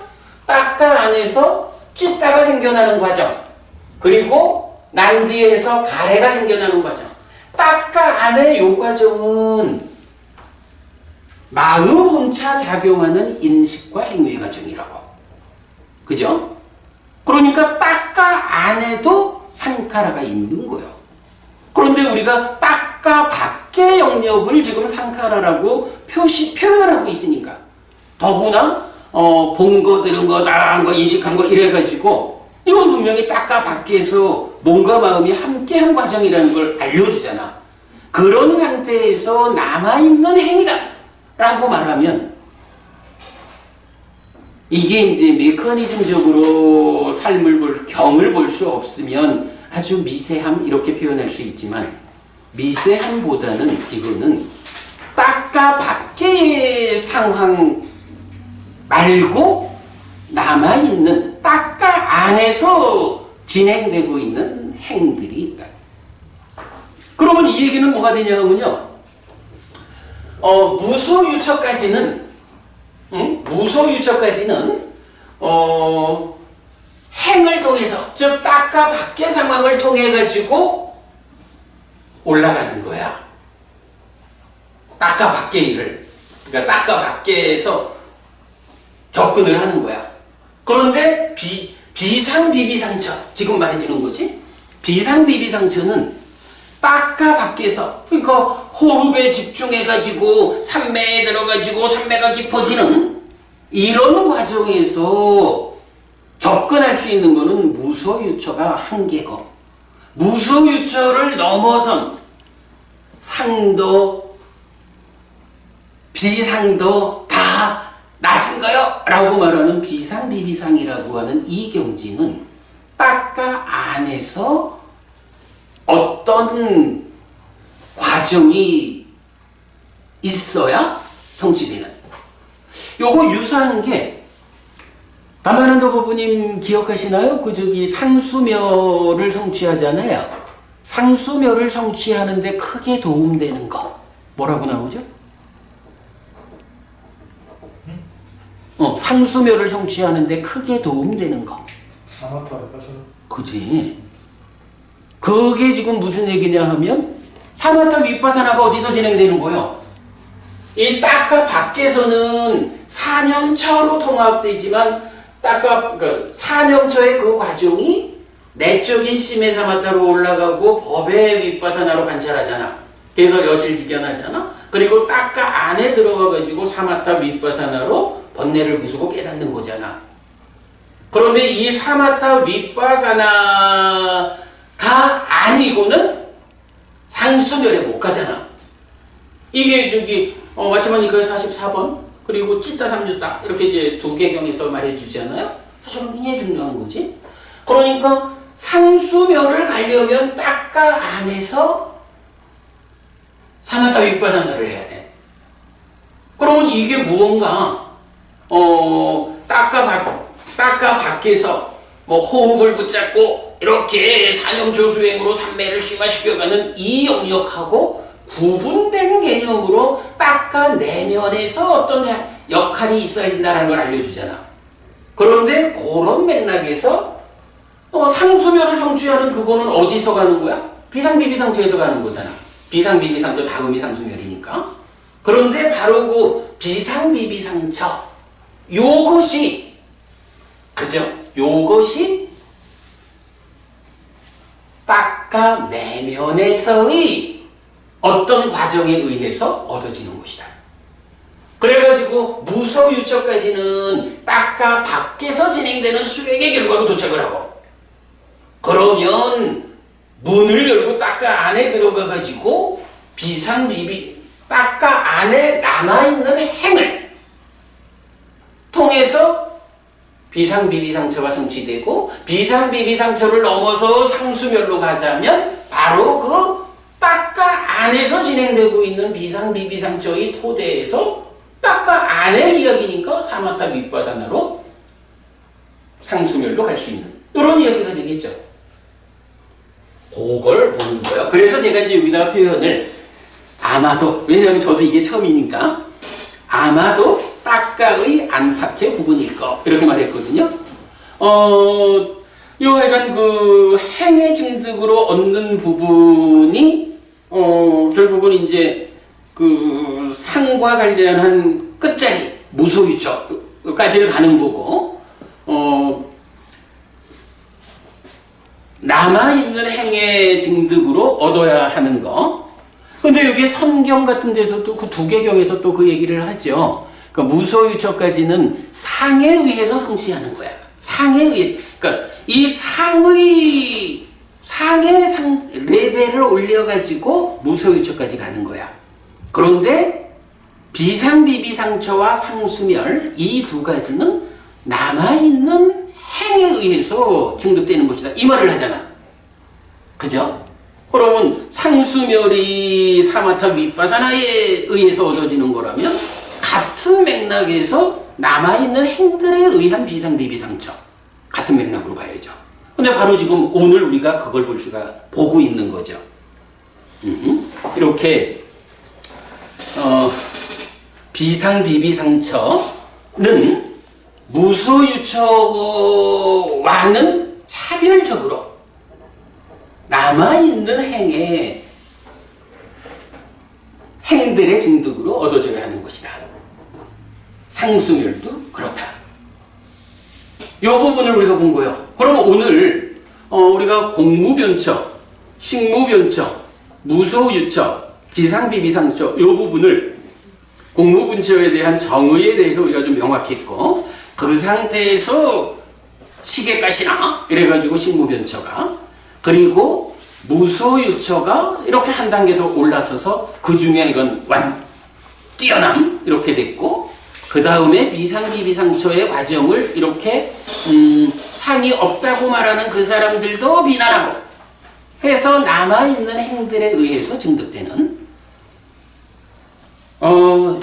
닦아 안에서 찢다가 생겨나는 과정. 그리고 난디에서 가래가 생겨나는 과정. 닦아 안의 요 과정은 마음 혼자 작용하는 인식과 행위 과정이라고. 그죠? 그러니까 닦아 안에도 상카라가 있는 거예요. 그런데 우리가 닦아 밖의 영역을 지금 상카라라고 표현하고 있으니까 더구나 본 거, 들은 거, 나한 거, 인식한 거 이래가지고 이건 분명히 닦아 밖에서 몸과 마음이 함께한 과정이라는 걸 알려주잖아. 그런 상태에서 남아있는 행위다 라고 말하면 이게 이제 메커니즘적으로 경을 볼 수 없으면 아주 미세함 이렇게 표현할 수 있지만 미세함보다는 이거는 닦아 밖의 상황 말고 남아있는 닦아 안에서 진행되고 있는 행들이 있다. 그러면 이 얘기는 뭐가 되냐 하면요. 무소유처까지는 행을 통해서 즉 닦아 밖의 상황을 통해 가지고 올라가는 거야. 닦아 밖의 일을 그러니까 닦아 밖에서 접근을 하는 거야. 그런데 비상비비상처 지금 말해주는 거지. 비상비비상처는 닦아 밖에서 그러니까 호흡에 집중해가지고 산매에 들어가지고 산매가 깊어지는 이런 과정에서 접근할 수 있는 거는 무소유처가 한계고 무소유처를 넘어선 상도 비상도 다 낮은가요? 라고 말하는 비상비비상이라고 하는 이 경지는 딱가 안에서 어떤 과정이 있어야 성취되는. 요거 유사한 게 가만한도 부부님 기억하시나요? 그 저기 상수멸을 성취하잖아요. 상수멸을 성취하는데 크게 도움되는 거 뭐라고 나오죠? 상수멸을 성취하는데 크게 도움되는 거. 사마타 위파사나. 그지? 그게 지금 무슨 얘기냐 하면 사마타 위파사나가 어디서 진행되는 거예요? 이 딱가 밖에서는 사념처로 통합되지만 그러니까 사념처의 그 과정이 내적인 심해 사마타로 올라가고 법의 위파사나로 관찰하잖아. 그래서 여실직견하잖아. 그리고 딱가 안에 들어가가지고 사마타 위파사나로 번뇌를 부수고 깨닫는 거잖아. 그런데 이 사마타 위파사나가 아니고는 상수멸에 못 가잖아. 이게 저기 마치마니카 44번 그리고 찌따 삼주따 이렇게 이제 두 개경에서 말해주잖아요. 사실은 굉장히 중요한 거지. 그러니까 상수멸을 가려면 딱가 안에서 사마타 위파사나를 해야 돼. 그러면 이게 무언가 딱가 밖에서 뭐 호흡을 붙잡고 이렇게 사념조수행으로 삼매를 심화시켜가는 이 영역하고 구분된 개념으로 딱가 내면에서 어떤 역할이 있어야 된다는 걸 알려주잖아. 그런데 그런 맥락에서 상수멸을 성취하는 그거는 어디서 가는 거야? 비상비비상처에서 가는 거잖아. 비상비비상처 다음이 상수멸이니까. 그런데 바로 그 비상비비상처 요것이 그죠? 요것이 딱가 내면에서의 어떤 과정에 의해서 얻어지는 것이다. 그래가지고 무소유처까지는 딱가 밖에서 진행되는 수행의 결과로 도착을 하고 그러면 문을 열고 딱가 안에 들어가가지고 딱가 안에 남아있는 행을 통해서 비상비비상처가 성취되고 비상비비상처를 넘어서 상수멸로 가자면 바로 그 딱가 안에서 진행되고 있는 비상비비상처의 토대에서 딱가 안의 이야기니까 사마타 위파사나로 상수멸로 갈 수 있는 이런 이야기가 되겠죠. 그걸 보는 거예요. 그래서 제가 이제 여기다가 표현을 아마도 왜냐하면 저도 이게 처음이니까 아마도 딱가의 안팎의 부분일 거 이렇게 말했거든요. 요 하여간 그 행의 증득으로 얻는 부분이 결국은 이제 그 상과 관련한 끝자리 무소유처까지를 가는 거고 남아있는 행의 증득으로 얻어야 하는 거. 근데 여기 선경 같은 데서도 그 두 개경에서 또 그 얘기를 하죠. 그러니까 무소유처까지는 상에 의해서 성취하는 거야. 상에 의해. 그러니까 이 상의 레벨을 올려가지고 무소유처까지 가는 거야. 그런데 비상비비상처와 상수멸 이 두 가지는 남아있는 행에 의해서 증득되는 것이다. 이 말을 하잖아. 그죠? 그러면 상수멸이 사마타 위파사나에 의해서 얻어지는 거라면 같은 맥락에서 남아있는 행들에 의한 비상비비상처 같은 맥락으로 봐야죠. 근데 바로 지금 오늘 우리가 그걸 보고 있는 거죠. 이렇게 비상비비상처는 무소유처와는 차별적으로 남아있는 행들의 증득으로 얻어져야 하는 것이다. 상수멸도 그렇다. 이 부분을 우리가 본 거예요. 그러면 오늘 우리가 공무변처, 식무변처, 무소유처, 비상비비상처 이 부분을 공무분처에 대한 정의에 대해서 우리가 좀 명확히 했고 그 상태에서 시계가시나 이래가지고 식무변처가 그리고 무소유처가 이렇게 한 단계 더 올라서서 그 중에 이건 뛰어남 이렇게 됐고 그 다음에 비상비비상처의 과정을 이렇게 상이 없다고 말하는 그 사람들도 비난하고 해서 남아있는 행들에 의해서 증득되는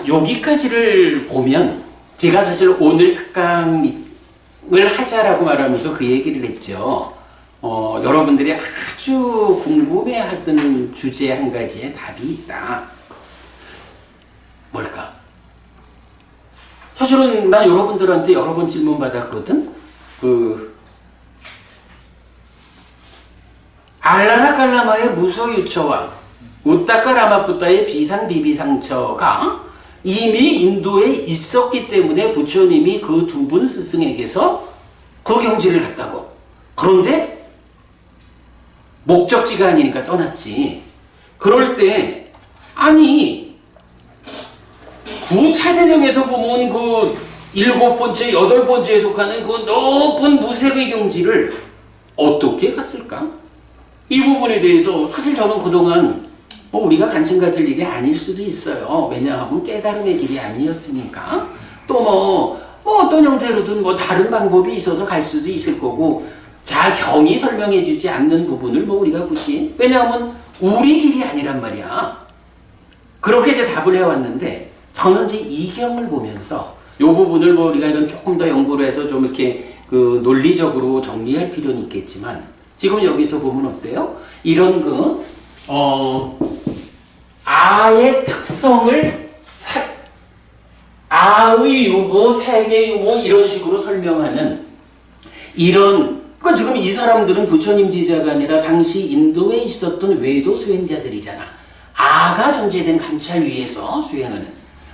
여기까지를 보면 제가 사실 오늘 특강을 하자라고 말하면서 그 얘기를 했죠. 여러분들이 아주 궁금해하던 주제 한 가지에 답이 있다. 뭘까? 사실은 나 여러분들한테 여러 번 질문 받았거든. 알라라칼라마의 무소유처와 우따카라마푸타의 비상비비상처가 이미 인도에 있었기 때문에 부처님이 그 두 분 스승에게서 그 경지를 갔다고. 그런데 목적지가 아니니까 떠났지. 그럴 때 아니 구차제정에서 보면 그 7번째, 8번째에 속하는 그 높은 무색의 경지를 어떻게 갔을까? 이 부분에 대해서 사실 저는 그동안 우리가 관심 가질 일이 아닐 수도 있어요. 왜냐하면 깨달음의 길이 아니었으니까. 또 어떤 형태로든 다른 방법이 있어서 갈 수도 있을 거고, 잘 경이 설명해 주지 않는 부분을 우리가 굳이, 왜냐하면 우리 길이 아니란 말이야. 그렇게 이제 답을 해왔는데, 저는 이제 이 경을 보면서 이 부분을 우리가 이런 조금 더 연구를 해서 좀 이렇게 논리적으로 정리할 필요는 있겠지만, 지금 여기서 보면 어때요? 이런 아의 특성을 아의 유무, 색의 유무 이런 식으로 설명하는 그러니까 지금 이 사람들은 부처님 제자가 아니라 당시 인도에 있었던 외도 수행자들이잖아. 아가 전제된 관찰 위에서 수행하는.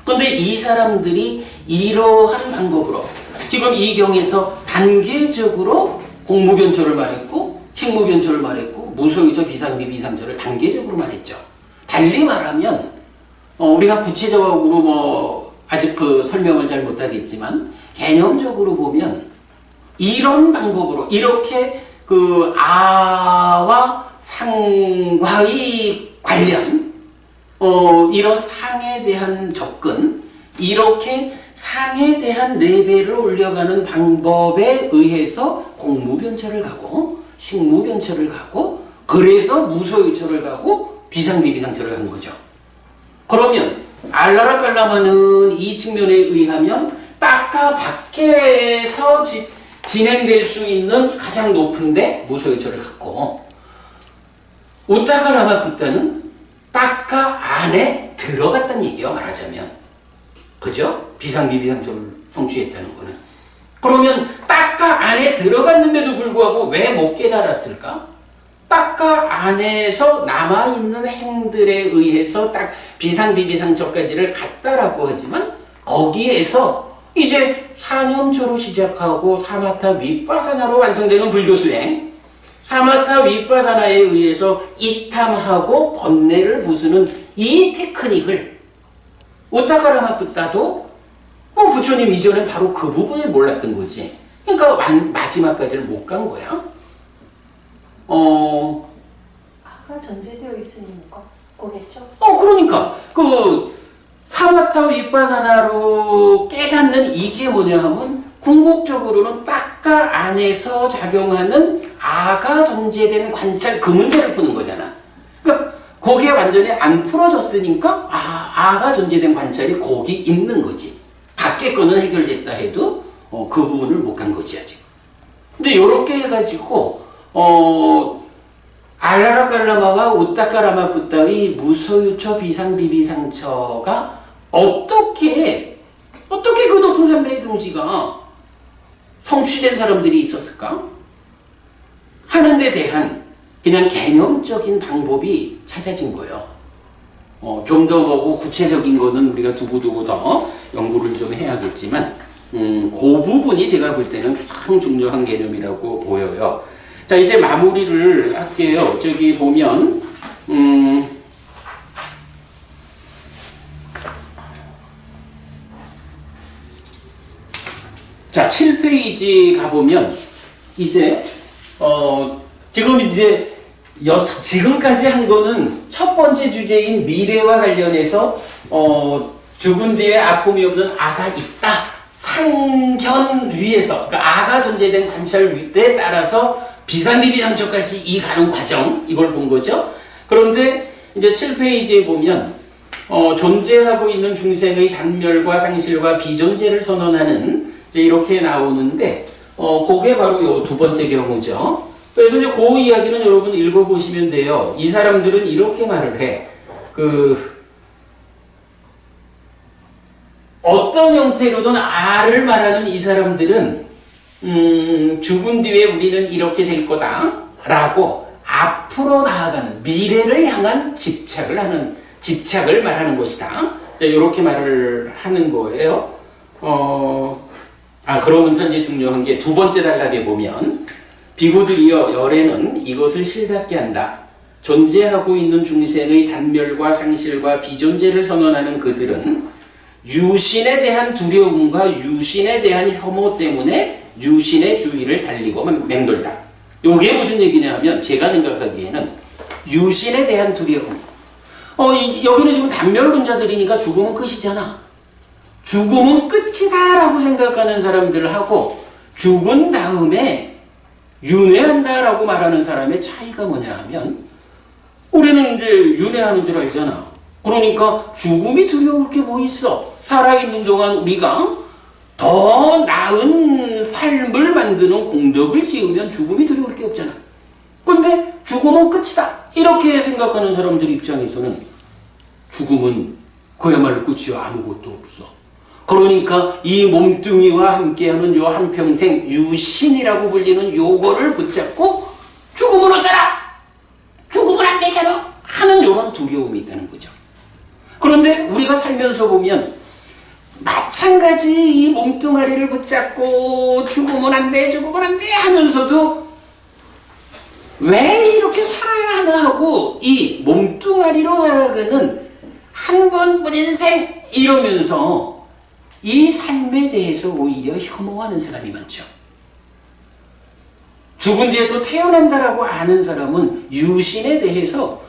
그런데 이 사람들이 이러한 방법으로 지금 이 경에서 단계적으로 공무변초를 말했고 식무변초를 말했고 무소유처 비상비비상처를 단계적으로 말했죠. 달리 말하면 우리가 구체적으로 아직 그 설명을 잘 못하겠지만 개념적으로 보면 이런 방법으로 이렇게 그 아와 상과의 관련 이런 상에 대한 접근 이렇게 상에 대한 레벨을 올려가는 방법에 의해서 공무변처를 가고 식무변처를 가고 그래서 무소유처를 가고 비상비비상처를 간 거죠. 그러면 알라라칼라마는 이 측면에 의하면 딱가 밖에서 진행될 수 있는 가장 높은데 무소유처를 갔고 우따카라마푸타는 딱가 안에 들어갔다는 얘기가 말하자면 그죠? 비상비비상처를 성취했다는 거는 그러면 딱가 안에 들어갔는데도 불구하고 왜 못 깨달았을까? 딱가 안에서 남아있는 행들에 의해서 딱 비상비비상처까지를 갔다라고 하지만 거기에서 이제 사념초로 시작하고 사마타 윗바사나로 완성되는 불교수행 사마타 윗바사나에 의해서 이탐하고 번뇌를 부수는 이 테크닉을 우따카라마푸타도 부처님 이전엔 바로 그 부분을 몰랐던 거지. 그러니까 마지막까지를 못 간 거야. 아가 전제되어 있으니까 거겠죠? 그러니까 그 사마타 윗바사나로 깨닫는 이게 뭐냐 하면 궁극적으로는 딱가 안에서 작용하는 아가 전제된 관찰 그 문제를 푸는 거잖아. 그러니까 거기에 완전히 안 풀어졌으니까 아가 전제된 관찰이 거기 있는 거지. 밖에 거는 해결됐다 해도 그 부분을 못 간 거지 아직. 근데 이렇게 해가지고 알라라칼라마와 우따카라마푸타의 무소유처 비상비비상처가 어떻게 그 높은 삼배의 경지가 성취된 사람들이 있었을까? 하는 데 대한 그냥 개념적인 방법이 찾아진 거예요. 좀 더 구체적인 거는 우리가 두고두고 더 연구를 좀 해야겠지만 그 부분이 제가 볼 때는 가장 중요한 개념이라고 보여요. 자, 이제 마무리를 할게요. 저기 보면 자, 7페이지 가보면 이제 지금 이제 지금까지 한 거는 첫 번째 주제인 미래와 관련해서 죽은 뒤에 아픔이 없는 아가 있다. 상견 위에서, 그러니까 아가 존재된 관찰에 따라서 비상비비상처까지 이 가는 과정, 이걸 본 거죠. 그런데 이제 7페이지에 보면 존재하고 있는 중생의 단멸과 상실과 비존재를 선언하는 이제 이렇게 나오는데 그게 바로 요 두 번째 경우죠. 그래서 이제 그 이야기는 여러분 읽어보시면 돼요. 이 사람들은 이렇게 말을 해. 어떤 형태로든 아를 말하는 이 사람들은 죽은 뒤에 우리는 이렇게 될 거다 라고 앞으로 나아가는 미래를 향한 집착을 말하는 것이다. 이렇게 말을 하는 거예요. 그러면서 이제 중요한 게 두 번째 단락에 보면 비구들이여 열애는 이것을 실답게 한다. 존재하고 있는 중생의 단멸과 상실과 비존재를 선언하는 그들은 유신에 대한 두려움과 유신에 대한 혐오 때문에 유신의 주의를 달리고 맹돌다. 이게 무슨 얘기냐 하면 제가 생각하기에는 유신에 대한 두려움. 여기는 지금 단멸론자들이니까 죽음은 끝이잖아. 죽음은 끝이다 라고 생각하는 사람들하고 죽은 다음에 윤회한다 라고 말하는 사람의 차이가 뭐냐 하면 우리는 이제 윤회하는 줄 알잖아. 그러니까 죽음이 두려울 게 뭐 있어. 살아있는 동안 우리가 더 나은 삶을 만드는 공덕을 지으면 죽음이 두려울 게 없잖아. 근데 죽음은 끝이다 이렇게 생각하는 사람들 입장에서는 죽음은 그야말로 끝이요 아무것도 없어. 그러니까 이 몸뚱이와 함께하는 요 한평생 유신이라고 불리는 요거를 붙잡고 죽음은 어쩌라, 죽음은 안 되잖아 하는 요런 두려움이 있다는 거죠. 그런데 우리가 살면서 보면 마찬가지 이 몸뚱아리를 붙잡고 죽으면 안 돼, 죽으면 안 돼 하면서도 왜 이렇게 살아야 하나 하고 이 몸뚱아리로 살아가는 한 번뿐인 생 이러면서 이 삶에 대해서 오히려 혐오하는 사람이 많죠. 죽은 뒤에 또 태어난다라고 아는 사람은 유신에 대해서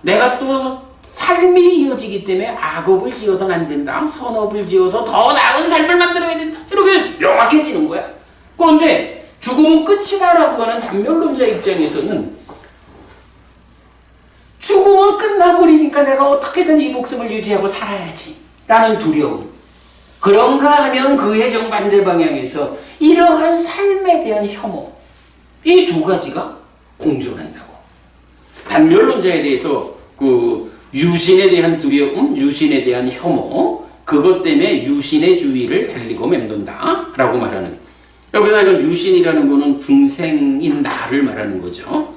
내가 또 삶이 이어지기 때문에 악업을 지어서는 안 된다. 선업을 지어서 더 나은 삶을 만들어야 된다. 이렇게 명확해지는 거야. 그런데 죽음은 끝이다라고 하는 단멸론자 입장에서는 죽음은 끝나버리니까 내가 어떻게든 이 목숨을 유지하고 살아야지 라는 두려움. 그런가 하면 그의 정반대 방향에서 이러한 삶에 대한 혐오. 이 두 가지가 공존한다고. 단멸론자에 대해서 유신에 대한 두려움, 유신에 대한 혐오, 그것 때문에 유신의 주의를 달리고 맴돈다 라고 말하는. 여기서 이건 유신이라는 거는 중생인 나를 말하는 거죠.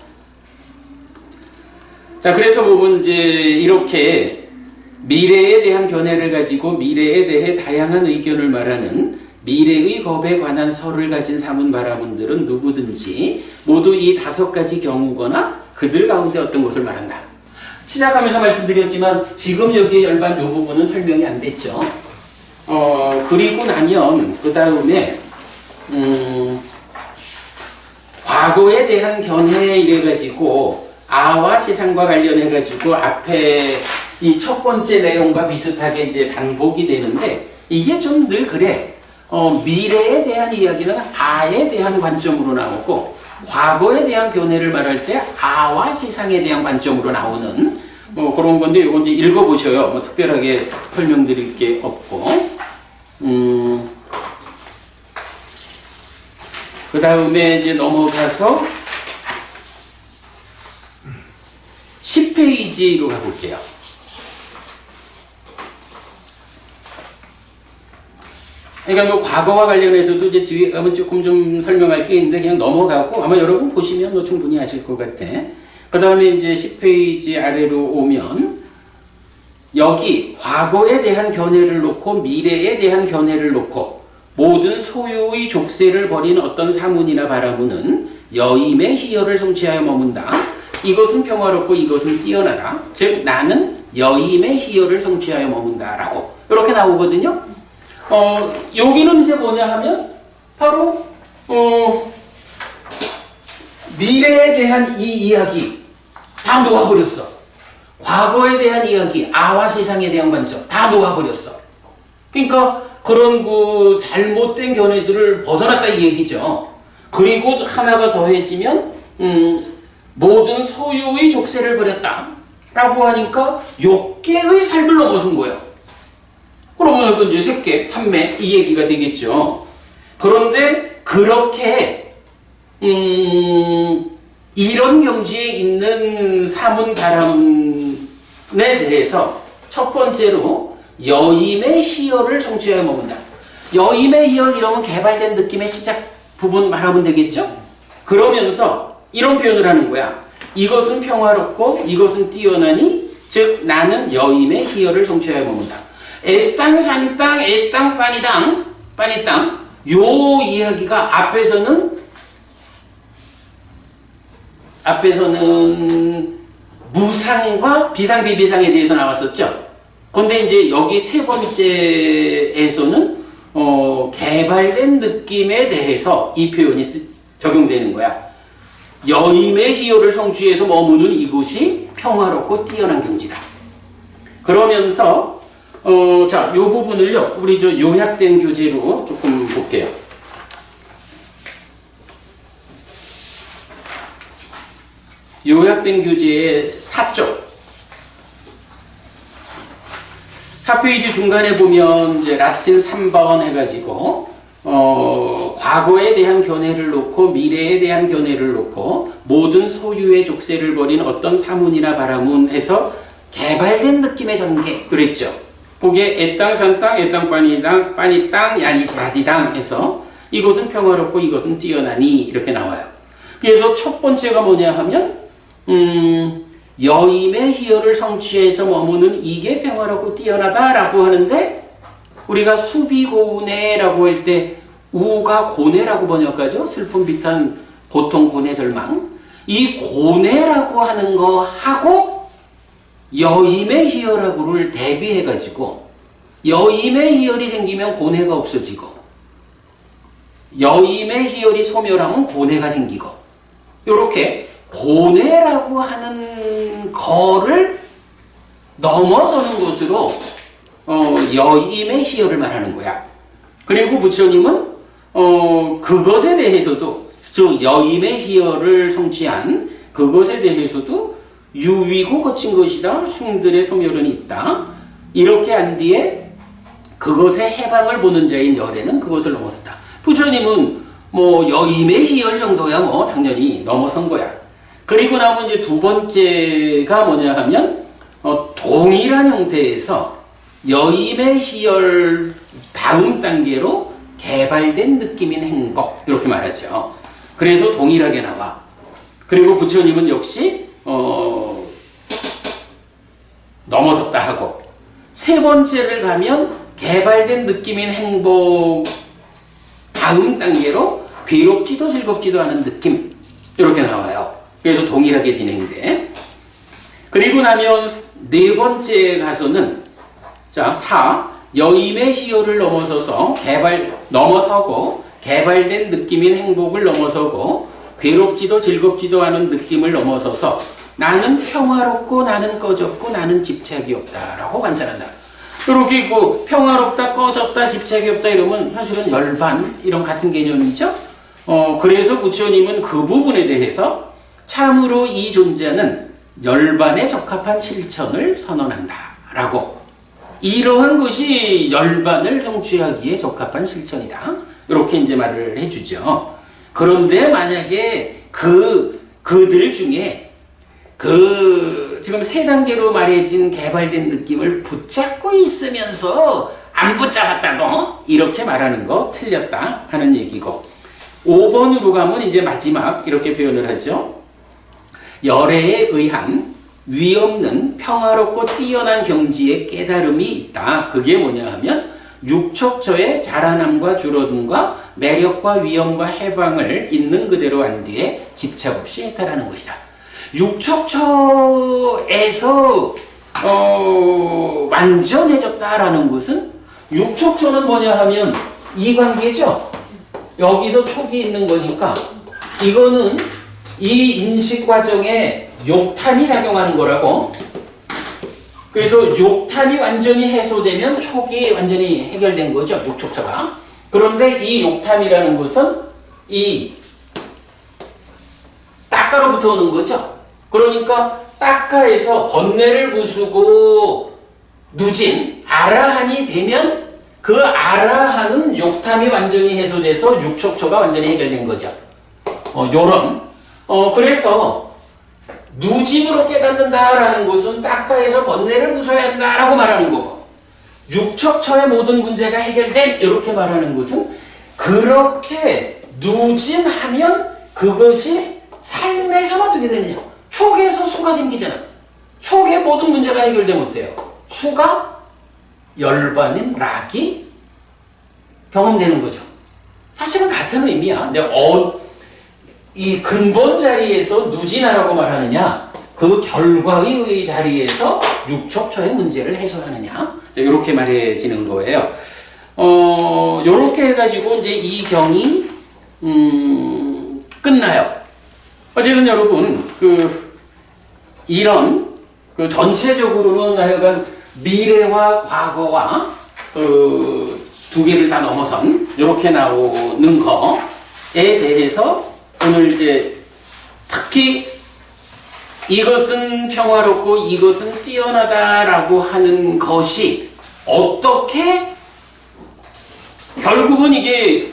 자, 그래서 보면 이제 이렇게 미래에 대한 견해를 가지고 미래에 대해 다양한 의견을 말하는 미래의 법에 관한 설을 가진 사문 바라문들은 누구든지 모두 이 5가지 경우거나 그들 가운데 어떤 것을 말한다. 시작하면서 말씀드렸지만 지금 여기에 열반 요 부분은 설명이 안 됐죠. 그리고 나면 그 다음에 과거에 대한 견해 이래가지고 아와 세상과 관련해가지고 앞에 이 첫 번째 내용과 비슷하게 이제 반복이 되는데 이게 좀 늘 그래. 미래에 대한 이야기는 아에 대한 관점으로 나오고 과거에 대한 견해를 말할 때 아와 세상에 대한 관점으로 나오는 그런 건데 이건 이제 읽어보셔요. 특별하게 설명드릴 게 없고 그 다음에 이제 넘어가서 10페이지로 가볼게요. 그러니까 과거와 관련해서도 이제 뒤에 가면 조금 좀 설명할 게 있는데 그냥 넘어가고 아마 여러분 보시면 충분히 아실 것 같아. 그 다음에 이제 10페이지 아래로 오면 여기 과거에 대한 견해를 놓고 미래에 대한 견해를 놓고 모든 소유의 족쇄를 버린 어떤 사문이나 바라문은 여임의 희열을 성취하여 머문다. 이것은 평화롭고 이것은 뛰어나다. 즉 나는 여임의 희열을 성취하여 머문다 라고 이렇게 나오거든요. 여기는 이제 뭐냐 하면 바로 미래에 대한 이 이야기 다 놓아버렸어. 과거에 대한 이야기, 아와 세상에 대한 관점 다 놓아버렸어. 그러니까 그런 그 잘못된 견해들을 벗어났다 이 얘기죠. 그리고 하나가 더해지면 모든 소유의 족쇄를 버렸다 라고 하니까 욕계의 삶을 넘어선 거예요. 그러면 이제 색계, 삼매 이 얘기가 되겠죠. 그런데 그렇게 이런 경지에 있는 사문바람에 대해서 첫 번째로 여임의 희열을 성취하여 머문다. 여임의 희열 이러면 개발된 느낌의 시작 부분 말하면 되겠죠? 그러면서 이런 표현을 하는 거야. 이것은 평화롭고 이것은 뛰어나니 즉 나는 여임의 희열을 성취하여 머문다. 애땅 산땅 애땅 빠니땅 빠니땅 요 이야기가 앞에서는 무상과 비상 비비상에 대해서 나왔었죠. 근데 이제 여기 세 번째에서는 개발된 느낌에 대해서 이 표현이 적용되는 거야. 여임의 희열을 성취해서 머무는 이곳이 평화롭고 뛰어난 경지다. 그러면서 자, 요 부분을요, 우리 저 요약된 교재로 조금 볼게요. 요약된 교재의 4쪽. 4페이지 중간에 보면 이제 라틴 3번 해가지고, 과거에 대한 견해를 놓고 미래에 대한 견해를 놓고 모든 소유의 족쇄를 버린 어떤 사문이나 바라문 해서 개발된 느낌의 전개 그랬죠. 그게 애땅 산땅 애땅 빠니땅 빠니땅 야니 라디땅 해서 이것은 평화롭고 이것은 뛰어나니 이렇게 나와요. 그래서 첫 번째가 뭐냐 하면 여임의 희열을 성취해서 머무는 이게 평화롭고 뛰어나다라고 하는데 우리가 수비고운해라고 할 때 우가 고뇌라고 번역하죠. 슬픔, 비탄, 고통, 고뇌, 절망. 이 고뇌라고 하는 거 하고 여임의 희열하고를 대비해가지고 여임의 희열이 생기면 고뇌가 없어지고 여임의 희열이 소멸하면 고뇌가 생기고 요렇게 고뇌라고 하는 거를 넘어서는 것으로 여임의 희열을 말하는 거야. 그리고 부처님은 그것에 대해서도 즉 여임의 희열을 성취한 그것에 대해서도 유위고 거친 것이다. 행들의 소멸은 있다. 이렇게 한 뒤에 그것의 해방을 보는 자인 열애는 그것을 넘어섰다. 부처님은 뭐 여임의 희열 정도야 뭐 당연히 넘어선 거야. 그리고 나면 이제 두 번째가 뭐냐 하면 동일한 형태에서 여임의 희열 다음 단계로 개발된 느낌인 행복 이렇게 말하죠. 그래서 동일하게 나와. 그리고 부처님은 역시 넘어섰다 하고 세 번째를 가면 개발된 느낌인 행복 다음 단계로 괴롭지도 즐겁지도 않은 느낌 이렇게 나와요. 그래서 동일하게 진행돼. 그리고 나면 네 번째 가서는 자 4. 여임의 희열을 넘어서고 개발된 느낌인 행복을 넘어서고 괴롭지도 즐겁지도 않은 느낌을 넘어서서 나는 평화롭고 나는 꺼졌고 나는 집착이 없다라고 관찰한다. 이렇게 그 평화롭다 꺼졌다 집착이 없다 이러면 사실은 열반 이런 같은 개념이죠. 그래서 부처님은 그 부분에 대해서 참으로 이 존재는 열반에 적합한 실천을 선언한다라고 이러한 것이 열반을 성취하기에 적합한 실천이다. 이렇게 이제 말을 해주죠. 그런데 만약에 그들 중에 지금 세 단계로 말해진 개발된 느낌을 붙잡고 있으면서 안 붙잡았다고 이렇게 말하는 거 틀렸다 하는 얘기고 5번으로 가면 이제 마지막 이렇게 표현을 하죠. 열애에 의한 위없는 평화롭고 뛰어난 경지의 깨달음이 있다. 그게 뭐냐 하면 육척처의 자라남과 줄어듦과 매력과 위엄과 해방을 있는 그대로 한 뒤에 집착 없이 해탈하는 것이다. 육척처에서 완전해졌다라는 것은 육척처는 뭐냐 하면 이 관계죠. 여기서 촉이 있는 거니까 이거는 이 인식 과정에 욕탐이 작용하는 거라고 그래서 욕탐이 완전히 해소되면 촉이 완전히 해결된 거죠. 육촉처가. 그런데 이 욕탐이라는 것은 이 따까로부터 오는 거죠. 그러니까 따까에서 번뇌를 부수고 누진 아라한이 되면 그 아라한은 욕탐이 완전히 해소돼서 육촉처가 완전히 해결된 거죠. 요런. 그래서 누진으로 깨닫는다라는 것은 따까에서 번뇌를 부숴야 한다라고 말하는 거고, 육척처의 모든 문제가 해결된 이렇게 말하는 것은 그렇게 누진하면 그것이 삶에서 어떻게 되느냐? 촉에서 수가 생기잖아. 촉의 모든 문제가 해결되면 어때요? 수가 열반인 락이 경험되는 거죠. 사실은 같은 의미야. 근데 이 근본 자리에서 누진하라고 말하느냐, 그 결과의 자리에서 육척처의 문제를 해소하느냐, 이렇게 말해지는 거예요. 요렇게 해가지고 이제 이 경이 끝나요. 어쨌든 여러분, 이런 전체적으로는 하여간 미래와 과거와 두 개를 다 넘어선 이렇게 나오는 거에 대해서 오늘 이제 특히 이것은 평화롭고 이것은 뛰어나다라고 하는 것이 어떻게 결국은 이게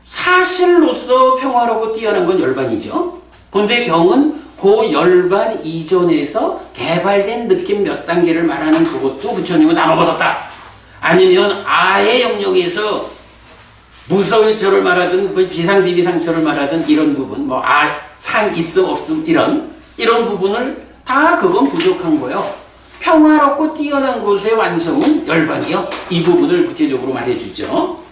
사실로서 평화롭고 뛰어난 건 열반이죠. 근데 경은 그 열반 이전에서 개발된 느낌 몇 단계를 말하는 그것도 부처님은 다 넘어섰다. 아니면 아의 영역에서 무서울처를 말하든 비상비비상처를 말하든 이런 부분, 상 있음 없음 이런 부분을 다 그건 부족한 거예요. 평화롭고 뛰어난 곳의 완성은 열반이요. 이 부분을 구체적으로 말해주죠.